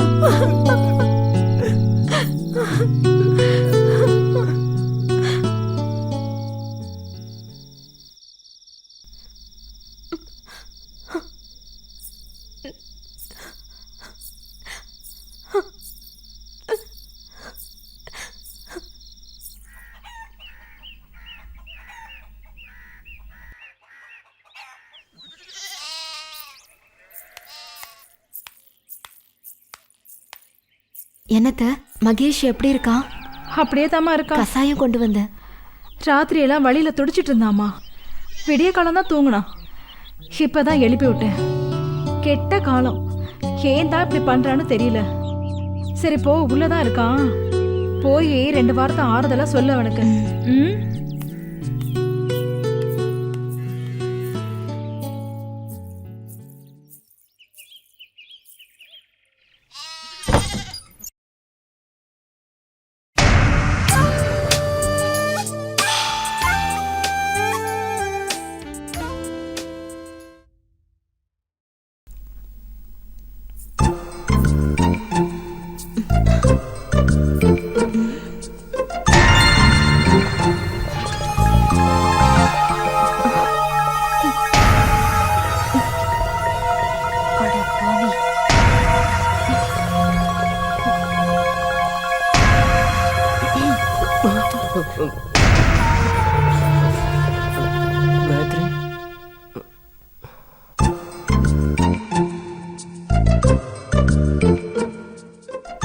என்னத்த மகேஷ் எப்படி இருக்கான்? அப்படியே தாமா இருக்கா. கசாயம் கொண்டு வந்த. ராத்திரி எல்லாம் வழியில துடிச்சிட்டு இருந்தாமா. விடிய காலம் தான் தூங்கினான். இப்பதான் எழுப்பி விட்டேன். கெட்ட காலம், ஏன் தான் இப்படி பண்றான்னு தெரியல. சரி போ, உள்ளதான் இருக்கான், போய் 2 வாரத்தை ஆறுதலா சொல்லு அவனுக்கு.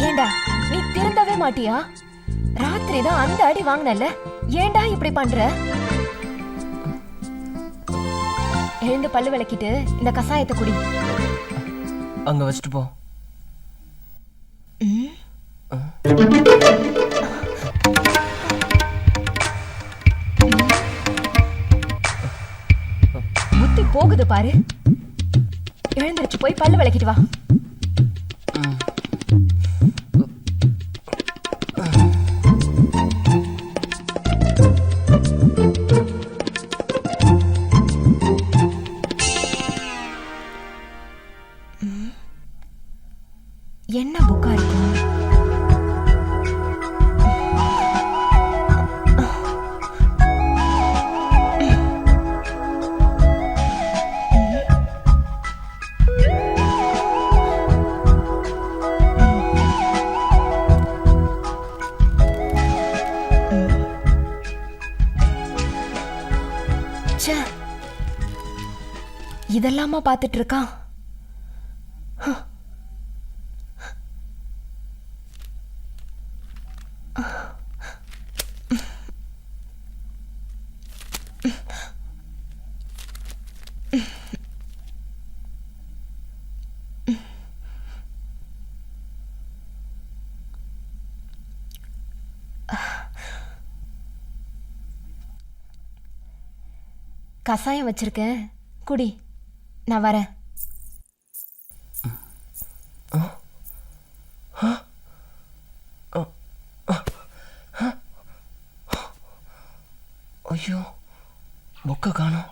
ஏண்டா நீ திருந்தவே மாட்டியா? ராத்திரி தான் அந்த அடி வாங்கினல, ஏண்டா இப்படி பண்ற? எழுந்து பல்லு விளக்கிட்டு இந்த கசாயத்தை குடி. அங்க வச்சுட்டு போ. புத்தி போகுது பாரு. எழுந்திருச்சு போய் பல்லு விளக்கிட்டு வா. என்ன புக்கா இருக்கும்? இதெல்லாமா பார்த்துட்டு இருக்கான்? கசாயம் வச்சிருக்கேன், குடி. நான் வரேன். ஐயோ, புக்க காணோம்.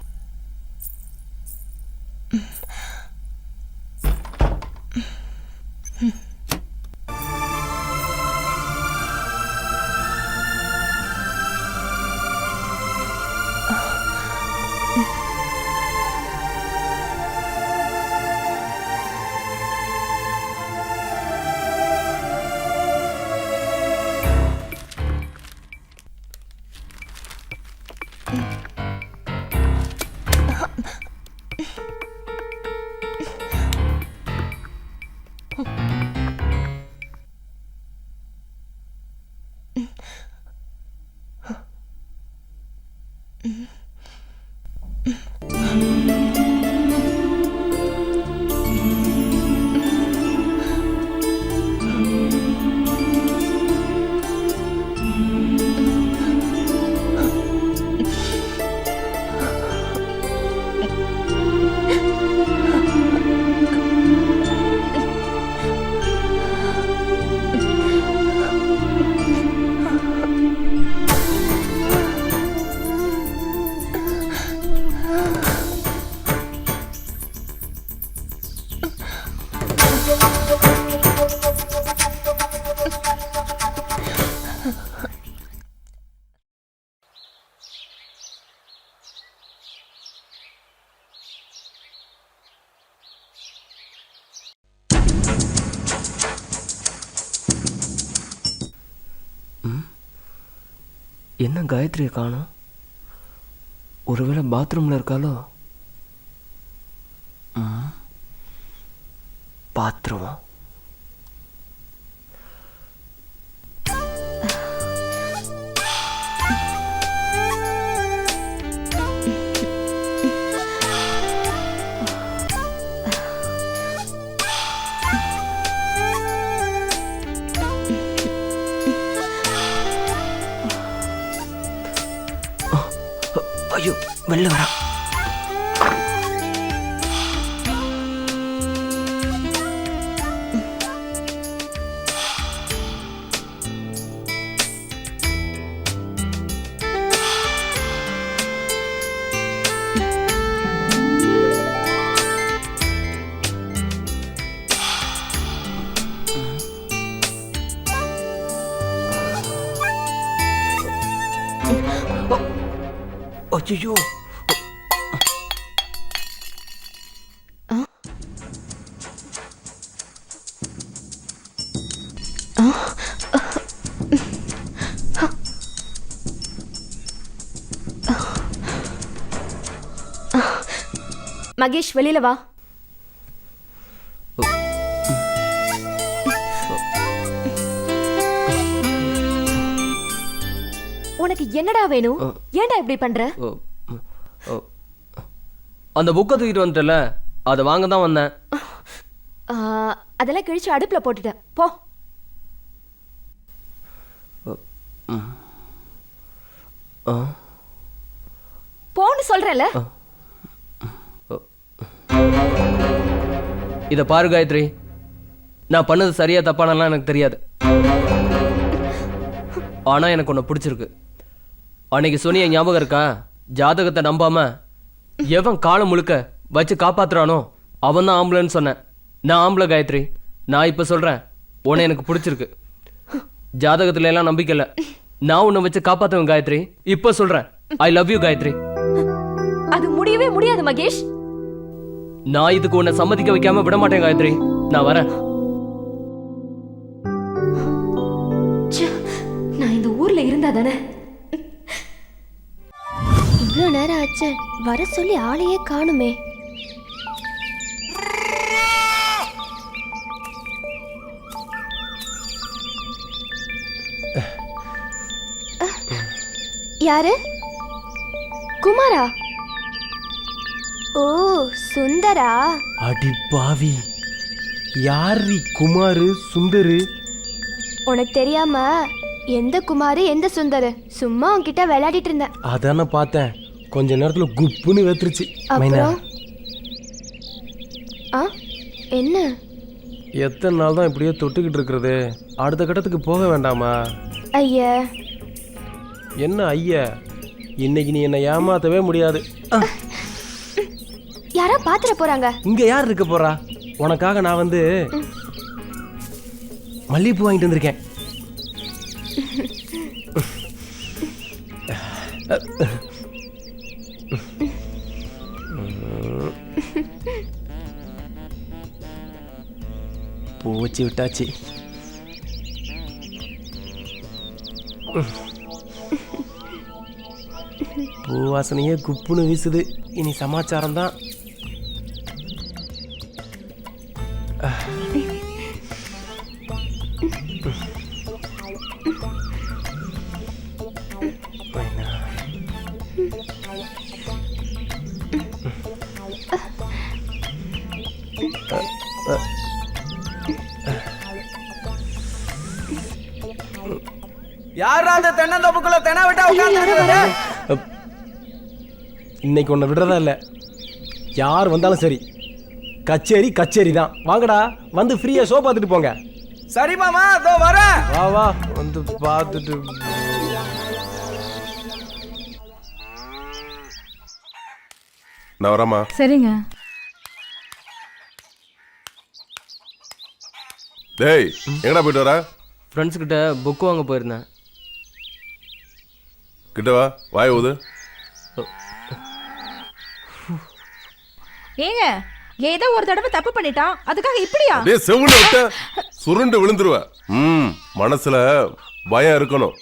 என்ன காயத்ரியை காணோம்? ஒருவேளை பாத்ரூம்ல இருக்காளோ? பாத்ரூமா? ஐயோ, வெளில வரா. ஐயோ, மகேஷ் வெளியில வா. உனக்கு என்னடா வேணும்? ஏன்டா இப்படி பண்ற? அந்த புக்கை தூக்கிட்டு வந்துட்டல, அதை வாங்க தான் வந்தேன். அதெல்லாம் கிழிச்சு அடுப்புல போட்டுட்டேன். போ. போன்னு சொல்றல. இத பாரு காயத்ரி, நான் பண்ணது சரியா தப்பானலாம் எனக்கு தெரியாது. ஆனா எனக்கு உன்னை பிடிச்சிருக்கு. அன்னைக்கு சொன்னிய ஞாபகம் இருக்கா? ஜாதகத்தை நம்பாம எவன் காலம் முழுக்க வச்சு காப்பாத்துறானோ அவன் தான் ஆம்பளைன்னு சொன்னேன். நான் ஆம்பளை காயத்ரி. நான் இப்ப சொல்றேன், உன்னை எனக்கு பிடிச்சிருக்கு. ஜாதகத்துல எல்லாம் நம்பிக்கை இல்ல, நான் உன்னை வச்சு காப்பாத்துவேன் காயத்ரி. இப்ப சொல்றேன், ஐ லவ் யூ காயத்ரி. அது முடியவே முடியாது மகேஷ். நான் இதுக்கு உன்னை சம்மதிக்க வைக்காம விட மாட்டேன் காயத்ரி. நான் வரேன். நான் இந்த ஊர்ல இருந்தா தானே. இவ்வளோ நேரம் ஆச்சு, வர சொல்லி ஆளையே காணுமே. யாரு? குமாரா? ஓ, சுந்தரா. அடி பாவி, யாரு குமாரு சுந்தரு? உனக்கு தெரியாம எந்த குமாரு எந்த சுந்தரு? சும்மா உன்கிட்ட விளையாடிட்டு இருந்தேன். அதான பார்த்தேன், கொஞ்ச நேரத்துல குப்புன்னு வெத்துருச்சு. அப்புறம் என்ன? எத்தனை நாள் தான் இப்படியே தொட்டுக்கிட்டு இருக்கிறது? அடுத்த கட்டத்துக்கு போக வேண்டாமா? ஐயா, என்ன ஐயா, இன்னைக்கு நீ என்னை ஏமாத்தவே முடியாது. யாரா பாத்துற போறாங்க? இங்க யார் இருக்க போறா? உனக்காக நான் வந்து மல்லிகைப்பூ வாங்கிட்டு வந்திருக்கேன். பூ வச்சு விட்டாச்சு. பூ வாசனையே குப்புன்னு வீசுது. இனி சமாச்சாரம் தான். யாரா அந்த தென்னந்தோப்புக்குள்ள தென்ன விட்டா உட்கார்ந்து? இன்னைக்கு உன்னை விடுறதா இல்லை. யார் வந்தாலும் சரி, கச்சேரி கச்சேரி தான். வாங்கடா, வந்து ஃப்ரீயா ஷோ பார்த்துட்டு போங்க. சரி மாமா, அதோ வரேன். வா வா, வந்து பார்த்துட்டு. நான் வரேம்மா. சரிங்க. டேய், எங்கடா போயிட்டு வர? ஃப்ரெண்ட்ஸ் கிட்ட புக் வாங்க போயிருந்தேன். கிட்ட வா, வாய் ஊது. ஏங்க, ஏதோ ஒரு தடவை தப்பு பண்ணிட்டான், அதுக்காக இப்படியா? டேய், செவுல விட்ட சுருண்டு விழுந்துருவ. மனசுல பயம் இருக்கணும்.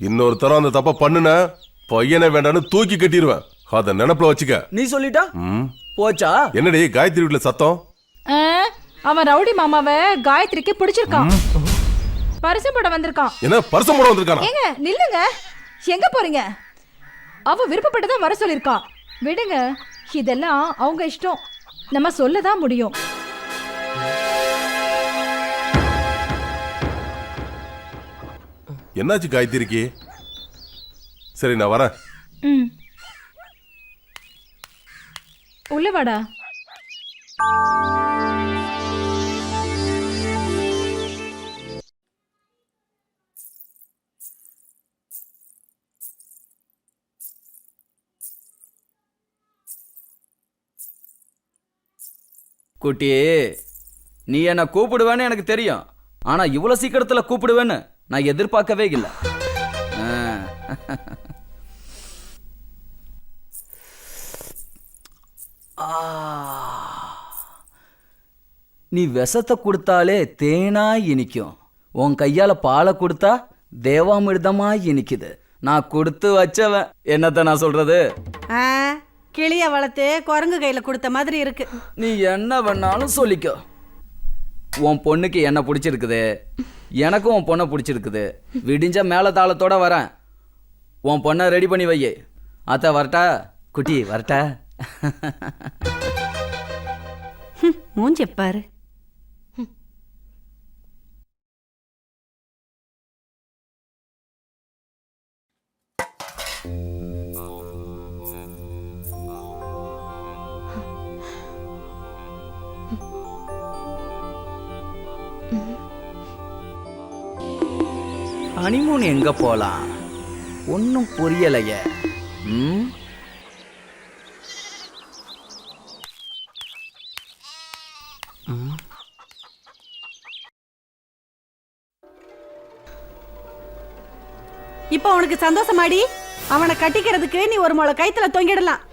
இன்னொரு தரம் அந்த தப்ப பண்ணுன பையனை வேண்டான்னு தூக்கி கட்டிடுவேன். அத நினைப்புல வச்சுக்க. நீ சொல்லிட்டா ம். போச்சா? என்னடி காயத்ரி வீட்டுல சத்தம்? அவன் ரவுடி மாமாவை காயத்ரிக்கு பிடிச்சிருக்கான். பரிசு போட வந்திருக்கான். என்ன பரிசம் போட வந்திருக்கானா? ஏங்க நில்லுங்க, எங்க போறீங்க? அவ விருப்பப்பட்டுதான் வர சொல்லிருக்கா. விடுங்க, இதெல்லாம் அவங்க இஷ்டம். நம்ம சொல்லதான் முடியும். என்னாச்சு காயத்ரிக்கு? சரி நான் வரேன். ம், உள்ள வாடா. குட்டி, நீ என்ன கூப்பிடுவேன்னு எனக்கு தெரியும். ஆனா இவ்வளவு சீக்கிரத்துல கூப்பிடுவேன்னு நான் எதிர்பார்க்கவே இல்லை. நீ விஷத்தை கொடுத்தாலே தேனா இனிக்கும். உன் கையால பாலை கொடுத்தா தேவாமிர்தமா இனிக்குது. நான் கொடுத்து வச்சவன். என்னத்த நான் சொல்றது? கிளிய வளர்த்து குரங்கு கையில கொடுத்த மாதிரி இருக்கு. நீ என்ன வேணாலும் சொல்லிக்கோ. உன் பொண்ணுக்கு என்ன பிடிச்சிருக்குது, எனக்கும் உன் பொண்ணை பிடிச்சிருக்குது. விடிஞ்ச மேல தாளத்தோட வரேன். உன் பொண்ணை ரெடி பண்ணி வை. அத்த வரட்டா? குட்டி வரட்டா? மூஞ்சி பாரு. ஹனிமூன் எங்க போலாம்? ஒன்னும் புரியலையே. இப்ப உனக்கு சந்தோஷமாடி? அவனை கட்டிக்கிறதுக்கு நீ ஒரு முளை கைத்துல தொங்கிடலாம்.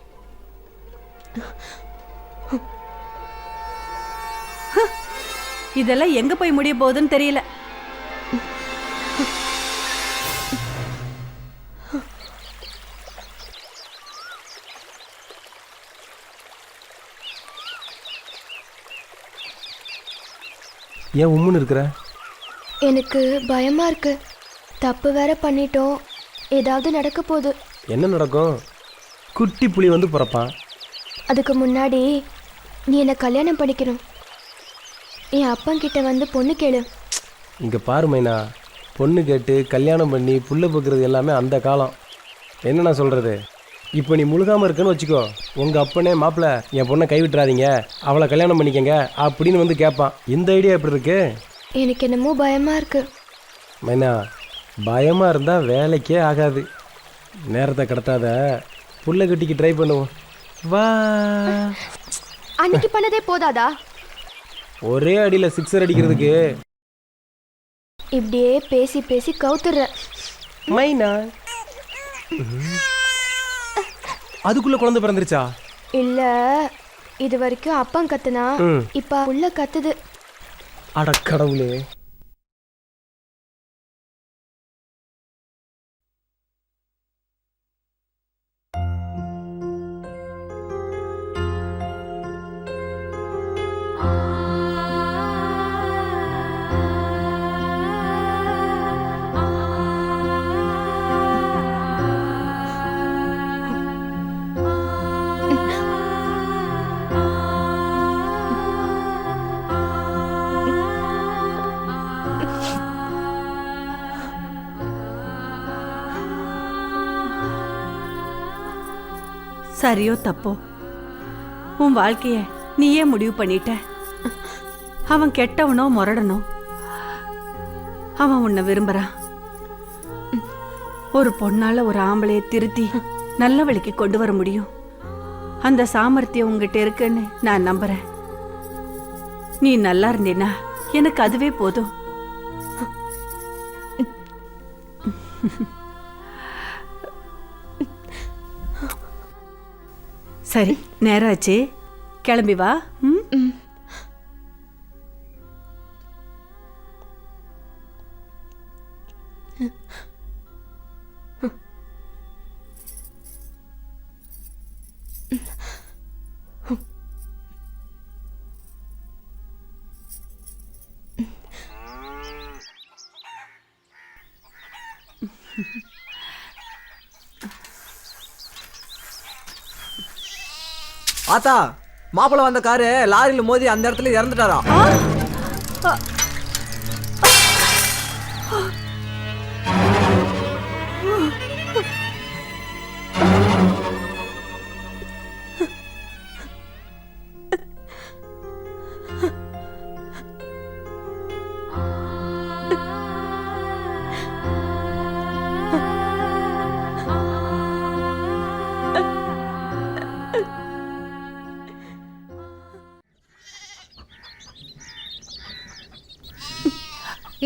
இதெல்லாம் எங்க போய் முடிய போகுதுன்னு தெரியல. ஏன் உம்முன்னு இருக்கிற? எனக்கு பயமா இருக்கு. தப்பு வேற பண்ணிட்டோம். ஏதாவது நடக்க போகுது. என்ன நடக்கும்? குட்டி புலி வந்து பிறப்பான். அதுக்கு முன்னாடி நீ என்னை கல்யாணம் பண்ணிக்கணும். என் அப்பங்கிட்ட வந்து பொண்ணு கேளு. இங்கே பாரு மைனா, பொண்ணு கேட்டு கல்யாணம் பண்ணி புள்ள போக்குறது எல்லாமே அந்த காலம். என்ன நான் சொல்கிறது? இப்போ நீ முழுகாமல் இருக்குன்னு வச்சுக்கோ, உங்கள் அப்பனே மாப்பிள்ள என் பொண்ணை கைவிட்டுறாதீங்க, அவளை கல்யாணம் பண்ணிக்கங்க அப்படின்னு வந்து கேட்பான். இந்த ஐடியா எப்படி இருக்கு? எனக்கு என்னமோ பயமா இருக்கு. மைனா, பயமாக இருந்தால் வேலைக்கே ஆகாது. நேரத்தை கடத்தாத, புள்ள கட்டிக்கு ட்ரை பண்ணுவோம். வா. அன்னைக்கு பண்ணதே போதாதா? ஒரே அடியில் சிக்ஸர் அடிக்கிறதுக்கு இப்படியே பேசி பேசி கவுத்துற. மைனா, அதுக்குள்ள குழந்தை பிறந்துருச்சா? இல்ல, இது வரைக்கும் அப்பன் கத்துனா, இப்ப உள்ள கத்துது. அட கடவுளே. சரியோ தப்போ, உன் வாழ்க்கைய நீயே முடிவு பண்ணிட்ட. அவன் கெட்டவனோ முரடனோ, அவன் உன்னை விரும்புறான். ஒரு பொண்ணால ஒரு ஆம்பளைய திருத்தி நல்ல வழிக்கு கொண்டு வர முடியும். அந்த சாமர்த்தியம் உங்ககிட்ட இருக்குன்னு நான் நம்புறேன். நீ நல்லா இருந்தீனா எனக்கு அதுவே போதும். சரி, நேரம் ஆச்சு, கிளம்பி வா. ஆத்தா மாப்பிள்ள வந்த காரு லாரியில மோதி அந்த இடத்துல இறந்துட்டாராம்.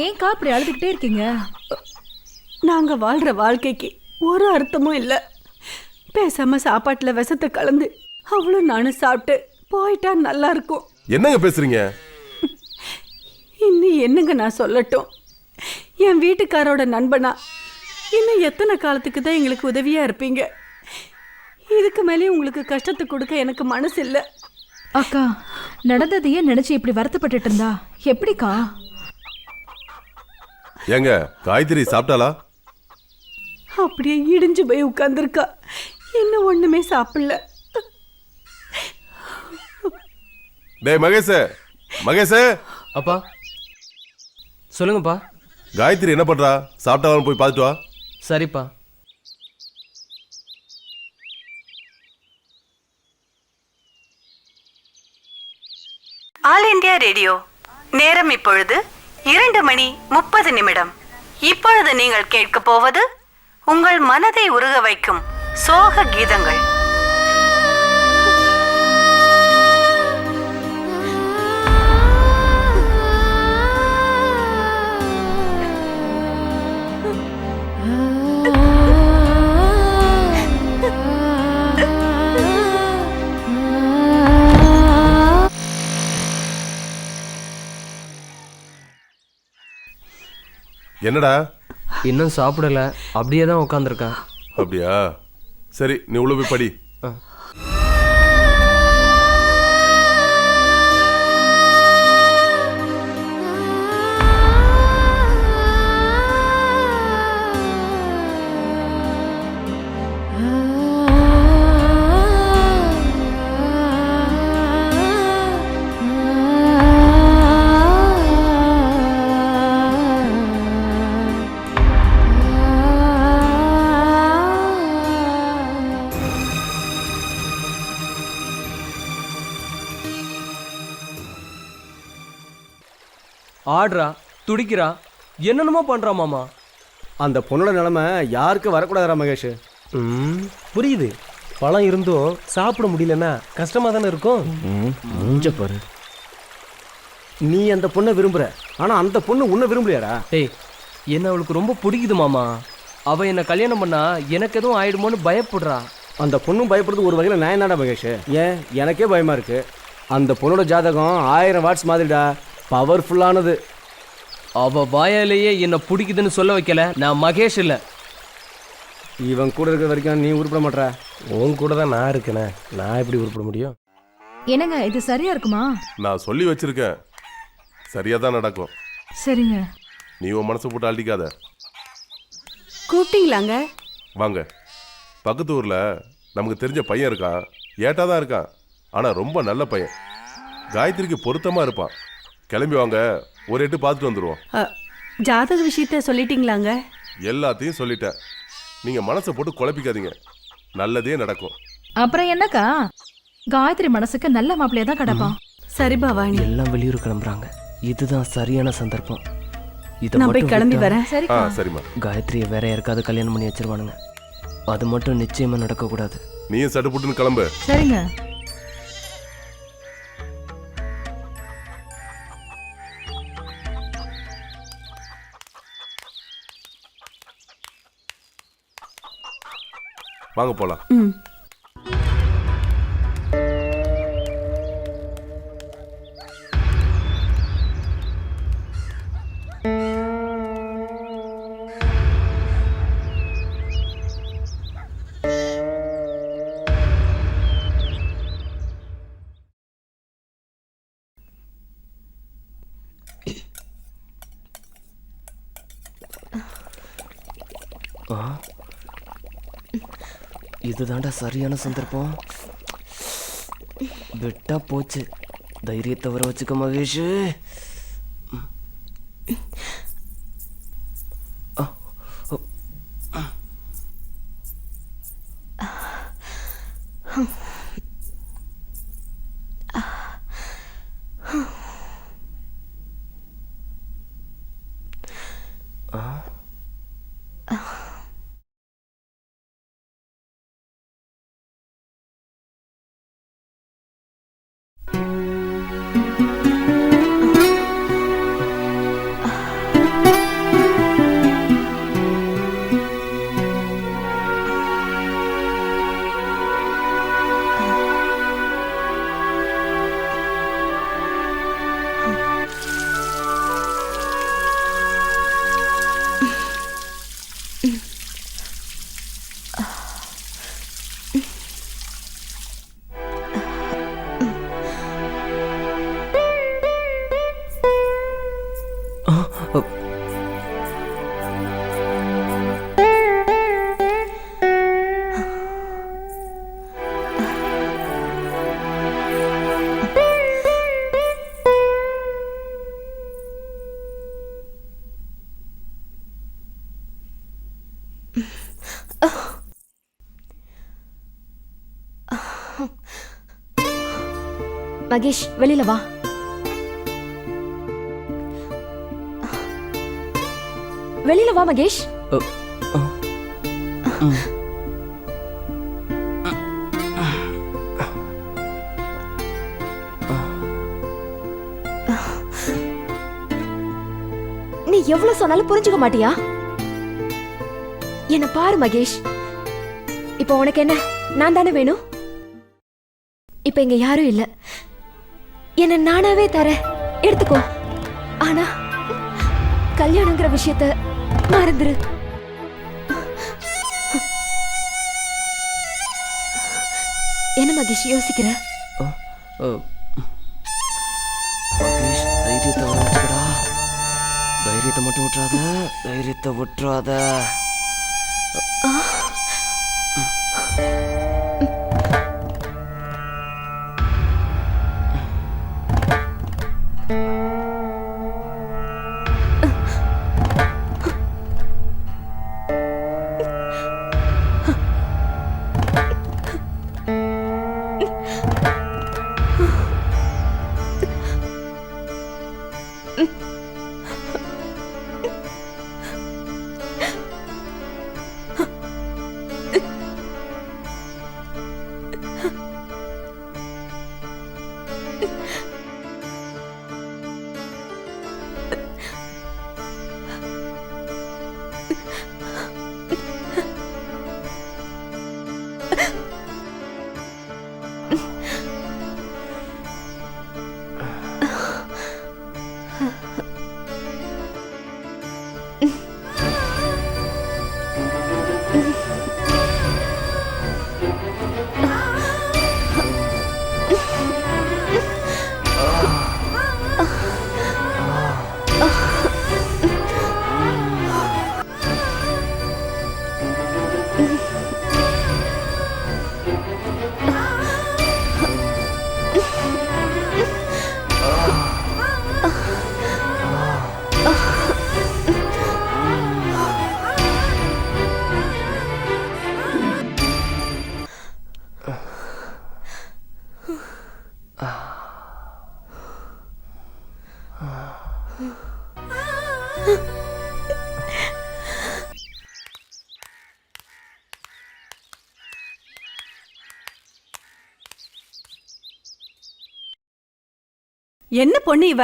ஏன்க்கா இப்படி அழுதுகிட்டே இருக்கீங்க? நாங்க வாழ்ற வாழ்க்கைக்கு ஒரு அர்த்தமும் இல்ல. பேசாம சாப்பாட்டுல விஷத்தை கலந்து அவளும் நானும் சாப்பிட்டு போயிட்டா நல்லா இருக்கும். என்னங்க பேசுறீங்க? இன்னும் என்னங்க நான் சொல்லட்டும்? என் வீட்டுக்காரோட நண்பனா இன்னும் எத்தனை காலத்துக்கு தான் எங்களுக்கு உதவியா இருப்பீங்க? இதுக்கு மேலே உங்களுக்கு கஷ்டத்தை கொடுக்க எனக்கு மனசு இல்ல. அக்கா நடந்ததையே நினைச்சு இப்படி வருத்தப்பட்டுட்டு இருந்தா எப்படிக்கா? ஏங்க காயத்ரி சாப்பிட்டாளா? அப்படியே இடிஞ்சு போய் உட்கார்ந்துருக்கா. இன்னும் ஒண்ணுமே சாப்பிடல. டேய் மகேஷ், மகேஷ். அப்பா சொல்லுங்கப்பா. காயத்ரி என்ன பண்றா? சாப்பிட்டாலும் போய் பார்த்துட்டு வா. சரிப்பா. All India radio. நேரம் இப்பொழுது 2:30. இப்பொழுது நீங்கள் கேட்க போவது உங்கள் மனதை உருக வைக்கும் சோக கீதங்கள். என்னடா? இன்னும் சாப்பிடல, அப்படியே தான் உட்காந்துருக்கேன். அப்படியா? சரி, நீ உள்ள போய் படி. ஆடுறா, துடிக்கிறா, என்னென்னமோ பண்றா மாமா. அந்த பொண்ணோட நிலைமை யாருக்கு வரக்கூடாதா மகேஷ்? புரியுது. பழம் இருந்தும் சாப்பிட முடியலன்னா கஷ்டமா தானே இருக்கும். மூஞ்ச பாரு. நீ அந்த பொண்ணை விரும்புற, ஆனா அந்த பொண்ணு உன்னை விரும்பலையாடா? டேய், என்ன அவளுக்கு ரொம்ப பிடிக்குது மாமா. அவ என்ன கல்யாணம் பண்ணா எனக்கு எதுவும் ஆயிடுமோன்னு பயப்படுறா. அந்த பொண்ணும் பயப்படுறது ஒரு வகையில் நியாயம் தான்டா மகேஷ். ஏன் எனக்கே பயமா இருக்கு. அந்த பொண்ணோட ஜாதகம் 1000 வாட்ஸ் மாதிரிடா, பவர்ஃபுல்லானது. அவ வாயாலேயே என்ன பிடிக்குதுன்னு சொல்ல வைக்கல. நான் மகேஷ் இல்ல. இவன் கூட இருக்கிற வரைக்கும் நீ உருப்பட மாட்டா. உன் கூட தான் நான் இருக்கேனே, நான் எப்படி உருப்பட முடியும்? என்னங்க இது சரியா இருக்குமா? நான் சொல்லி வச்சிருக்கேன், சரியா தான் நடக்கும். சரிங்க. நீ உன் மனசை போட்டு அழட்டிக்காத. கூப்பிட்டீங்களாங்க? வாங்க. பக்கத்து ஊர்ல நமக்கு தெரிஞ்ச பையன் இருக்கான். ஏட்டா தான் இருக்கான், ஆனா ரொம்ப நல்ல பையன். காயத்ரிக்கு பொருத்தமா இருப்பான். கிளம்பி வாங்க, ஒரு எட்டு பார்த்துட்டு வந்துடுவோம். ஜாதக விஷயத்த சொல்லிட்டீங்களாங்க? எல்லாத்தையும் சொல்லிட்டேன். நீங்க மனசை போட்டு குழப்பிக்காதீங்க, நல்லதே நடக்கும். அப்புறம் என்னக்கா, காயத்ரி மனசுக்கு நல்ல மாப்பிள்ளையா தான் கிடப்பான். சரி பவானி, எல்லாம் வெளியூர் கிளம்புறாங்க. இதுதான் சரியான சந்தர்ப்பம். நான் போய் கிளம்பி வரேன். சரிம்மா. காயத்ரியை வேற யாருக்காவது கல்யாணம் பண்ணி வச்சிருவானுங்க. அது மட்டும் நிச்சயமா நடக்க கூடாது. நீயும் சட்டு புட்டுன்னு கிளம்பு. சரிங்க. வாங்க போலாம். இதுதான்டா சரியான சந்தர்ப்பம். விட்டா போச்சு. தைரியத்தை வர வச்சுக்க மகேஷ். மகேஷ் வெளியில வா. வெளியில வா மகேஷ். நீ எவ்வளவு சொன்னாலும் புரிஞ்சுக்க மாட்டியா? என்ன பாரு மகேஷ், இப்ப உனக்கு என்ன, நான் தானே வேணும். இப்ப இங்க யாரும் இல்ல, என்ன நானாவே தரேன், எடுத்துக்கோ. ஆனா கல்யாணங்கிற விஷயத்த மறந்துரு. என்ன மகேஷ் யோசிக்கிற? மகேஷ், தைரியத்தை வர வச்சுக்கடா. தைரியத்தை மட்டும் விட்டுறாத, தைரியத்தை விட்டுறாத. என்ன பொண்ணு இவ,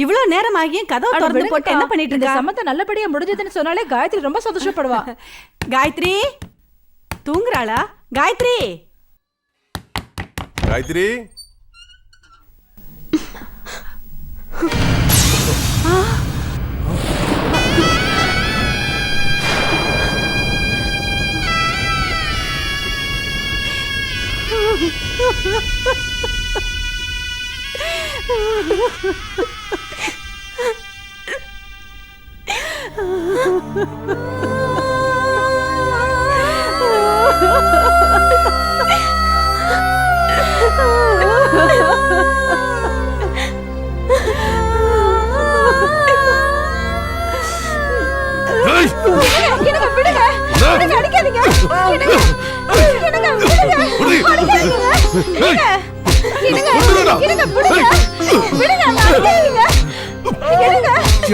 இவ்வளவு நேரம் ஆகியும் கதவை திறந்து போட்டு என்ன பண்ணிட்டு இந்த இருக்கா? சம்மந்தம் நல்லபடியா முடிஞ்சதுன்னு சொன்னாலே காயத்ரி ரொம்ப சந்தோஷப்படுவா. காயத்ரி தூங்குறாளா? காயத்ரி, காயத்ரி, Ah!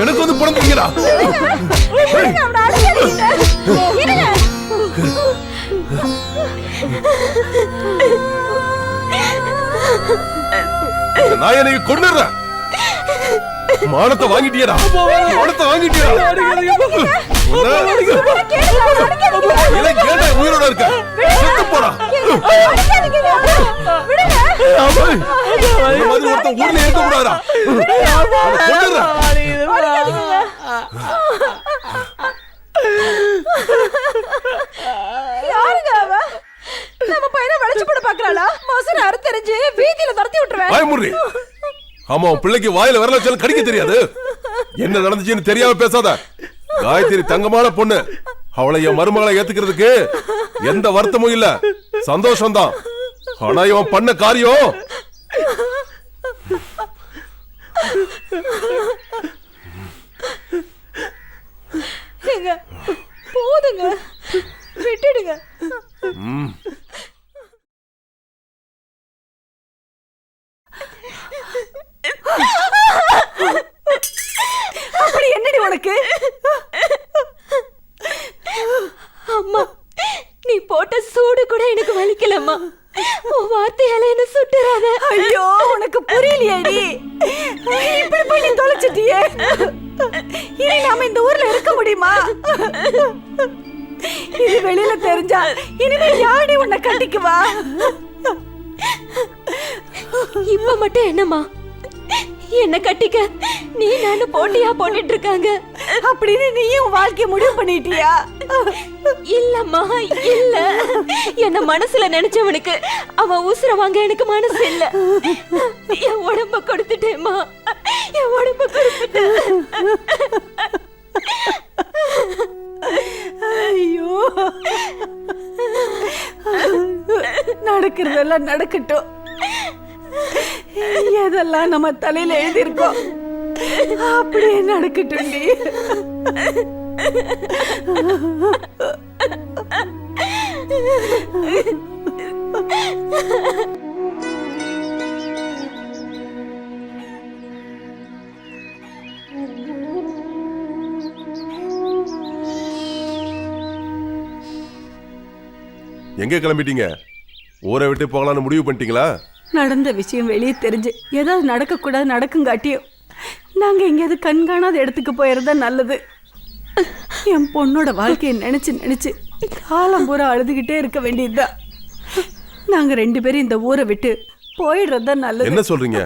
எனக்கு வந்து பிறந்தீங்கடா. நான் எனக்கு கொண்டுறேன். மானத்தை வாங்கிட்டியடா, மானத்தை வாங்கிட்டியடா. உயிரோட இருக்க செத்து போடா. ஒருத்தன் ஊர்ல இருக்க கூடாதா? யாருங்க அவ? நம்ம பையனை வளைச்சு போட பாக்குறாளா? மோசன அறுத்தறிஞ்சு வீதியில துரத்தி விட்டுருவேன். வாய் மூடி. ஆமா, உன் பிள்ளைக்கு வாயில வரல வச்சாலும் கடிக்க தெரியாது. என்ன நடந்துச்சுன்னு தெரியாம பேசாத. காயத்ரி தங்கமான பொண்ணு. அவளை என் மருமகளை ஏத்துக்கிறதுக்கு எந்த வருத்தமும் இல்ல, சந்தோஷம்தான். ஆனா இவன் பண்ண காரியம் போதுங்க, விட்டுடுங்க. அப்படி என்னடி உனக்கு? அம்மா, நீ போட்ட சூடு கூட எனக்கு வலிக்கலம்மா. உன் வார்த்தையால என்ன சுட்டுறாத. ஐயோ, உனக்கு புரியலையேடி. இப்படி பண்ணி தொலைச்சிட்டியே. இனி நாம இந்த ஊர்ல இருக்க முடியுமா? இது வெளியில தெரிஞ்சா இனிமே யாடி உன்னை கண்டிக்குவா? இப்ப மட்டும் என்னம்மா, என்ன கட்டிக்க நீ நானும் போட்டியா போட்டுட்டு இருக்காங்க அப்படின்னு நீயும் வாழ்க்கை முடிவு பண்ணிட்டியா? இல்லம்மா, இல்ல. என்ன மனசுல நினைச்சவனுக்கு அவன் உசுர வாங்க எனக்கு மனசு இல்ல. என் உடம்ப கொடுத்துட்டேம்மா, என் உடம்ப கொடுத்துட்டேன். ஐயோ, நடக்கிறதெல்லாம் நடக்கட்டும். எதெல்லாம் நம்ம தலையில எழுதியிருக்கோம் அப்படியே நடக்கட்டும். எங்க கிளம்பிட்டீங்க? ஊரை விட்டு போகலான்னு முடிவு பண்ணிட்டீங்களா? நடந்த விஷயம் வெளியே தெரிஞ்சு ஏதாவது நடக்க கூடாது நடக்குங்காட்டியும் நாங்க எங்கேயாவது கண்காணாத இடத்துக்கு போயிருந்தா நல்லது. என் பொண்ணோட வாழ்க்கையை நினைச்சு நினைச்சு காலம் பூரா அழுதுகிட்டே இருக்க வேண்டியதுதான். நாங்க 2 பேரும் இந்த ஊரை விட்டு போயிடுறதுதான் நல்லது. என்ன சொல்றீங்க?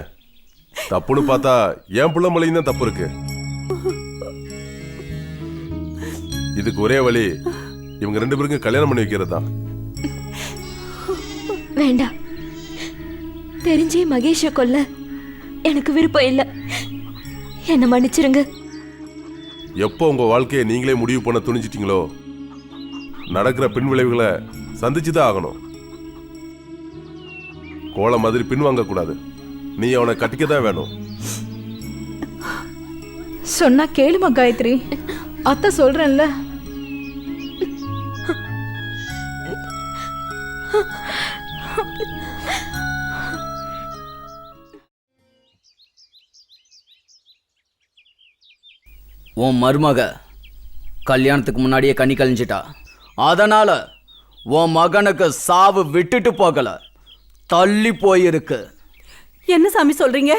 தப்புன்னு பார்த்தா என் புள்ள மலையும் தான் தப்பு இருக்கு. இதுக்கு ஒரே வழி இவங்க 2 பேருக்கும் கல்யாணம் பண்ணி வைக்கிறது தான். வேண்டாம், தெரிஞ்சே மகேஷ கொல்ல எனக்கு விருப்பம் இல்ல. என்ன மன்னிச்சிருங்க. எப்போ உங்க வாழ்க்கையை நீங்களே முடிவு பண்ண துணிஞ்சிட்டீங்களோ, நடக்கிற பின் விளைவுகளை சந்திச்சுதான் ஆகணும். கோலம் மாதிரி பின்வாங்க கூடாது. நீ அவனை கட்டிக்கதான் வேணும். சொன்னா கேளுமா காயத்ரி, அத்தை சொல்றேன்ல. உன் மருமக கல்யாணத்துக்கு முன்னாடியே கண்ணி கழிஞ்சிட்டா. அதனால உன் மகனுக்கு சாவு விட்டுட்டு போகல, தள்ளி போயிருக்கு. என்ன சாமி சொல்றீங்க?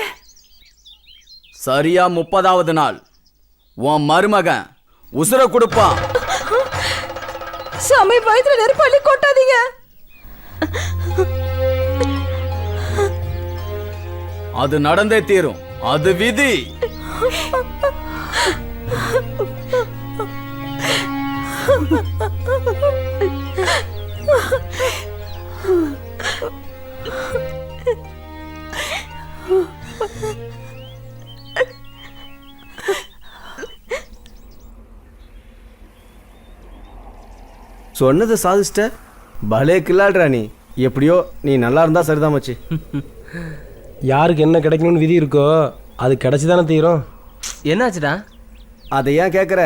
சரியா 30வது நாள் உன் மருமகன் உசுர கொடுப்பான். சாமி, வயிற்றுல நெருப்பள்ளி கொட்டாதீங்க. அது நடந்தே தீரும், அது விதி. சொன்னதை சாதிச்சிட்ட. பலே கில்லாடுறா நீ. எப்படியோ நீ நல்லா இருந்தா சரிதான் மச்சி. யாருக்கு என்ன கிடைக்கணும்னு விதி இருக்கோ அது கிடைச்சிதானே தீரும். என்னாச்சுடா? அதை ஏன் கேட்குற?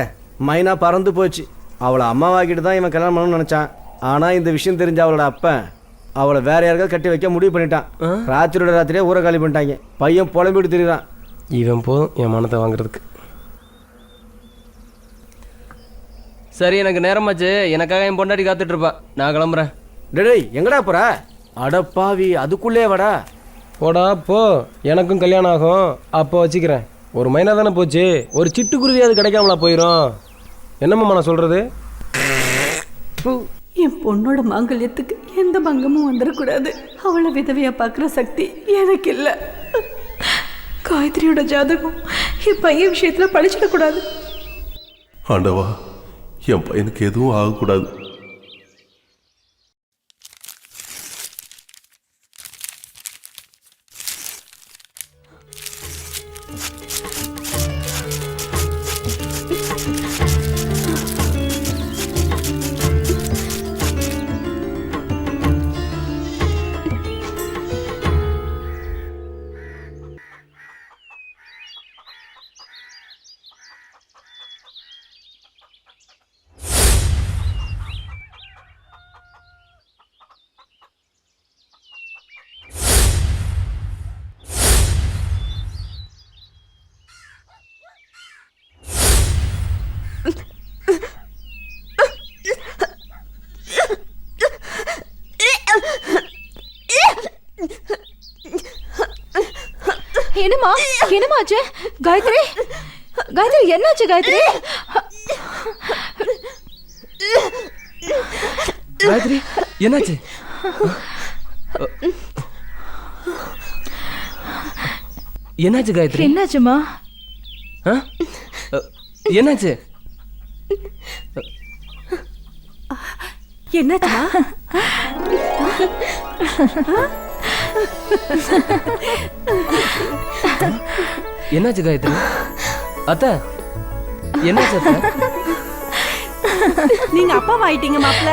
மைனா பறந்து போச்சு. அவளை அம்மாவாக்கிட்டு தான் இவன் கல்யாணம் பண்ணணும்னு நினச்சான். ஆனால் இந்த விஷயம் தெரிஞ்ச அவளோட அப்பன் அவளை வேற யாருக்காவது கட்டி வைக்க முடிவு பண்ணிட்டான். ராத்திரியோட ராத்திரியே ஊரை காலி பண்ணிட்டாங்க. பையன் புலம்பிட்டு திரிறான். இவன் போதும் என் மனத்தை வாங்குறதுக்கு. சரி, எனக்கு நேரமாச்சு. எனக்காக என் பொண்டாட்டி காத்துட்டு இருப்பா. நான் கிளம்புறேன். டேய் எங்கடா போற? அடப்பாவி, அதுக்குள்ளே வாடா. போடா போ, எனக்கும் கல்யாணம் ஆகும், அப்போ வச்சுக்கிறேன். ஒரு மைனா தானே போச்சு, ஒரு சிட்டுக்குருவி அது கிடைக்காமலா போயிடும். என்னம்மா நான் சொல்றது? என் பொண்ணோட மாங்கல்யத்துக்கு எந்த பங்கமும் வந்துடக்கூடாது. அவளை விதவையா பார்க்குற சக்தி எனக்கு இல்லை. காயத்ரியோட ஜாதகம் என் பையன் விஷயத்துல பழிச்சிடக்கூடாது. ஆண்டவா, என் பையனுக்கு எதுவும் ஆகக்கூடாது. என்னம்மா என்னமாச்சு? காயத்ரி காயத்ரி என்னாச்சு? காயத்ரி காயத்ரி என்னாச்சு? என்னாச்சு காயத்ரி? என்னாச்சுமா? என்னாச்சு? என்னாச்சுமா? என்னாச்சு காயத்ரி? அத்தை என்னாச்சு அத்தை? நீங்க அப்பாவா ஆயிட்டீங்க மாப்ள.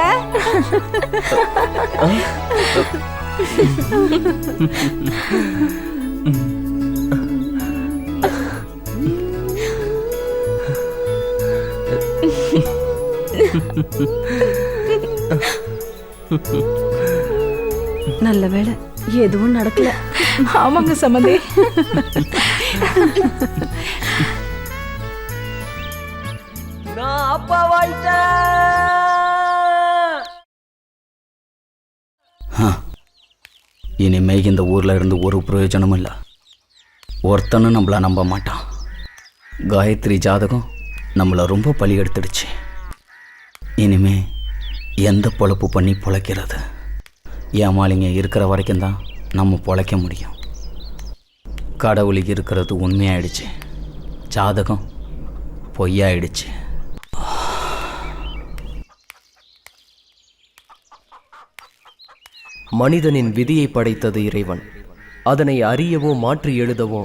நல்ல வேளை எதுவும் நடக்கல. ஆமாங்க சம்மந்தி. நான் அப்பாவாயிட்டேன். இனிமே இந்த ஊர்ல இருந்து ஒரு பிரயோஜனமும் இல்லை. ஒருத்தனும் நம்மள நம்ப மாட்டான். காயத்ரி ஜாதகம் நம்மளை ரொம்ப பலி எடுத்துடுச்சு. இனிமே எந்த பொழப்பு பண்ணி பொழைக்கிறது? ஏமாளிங்க இருக்கிற வரைக்கும் தான் நம்ம பொழைக்க முடியும். கடவுளுக்கு இருக்கிறது உண்மையாயிடுச்சு, ஜாதகம் பொய்யாயிடுச்சு. மனிதனின் விதியை படைத்தது இறைவன். அதனை அறியவோ மாற்றி எழுதவோ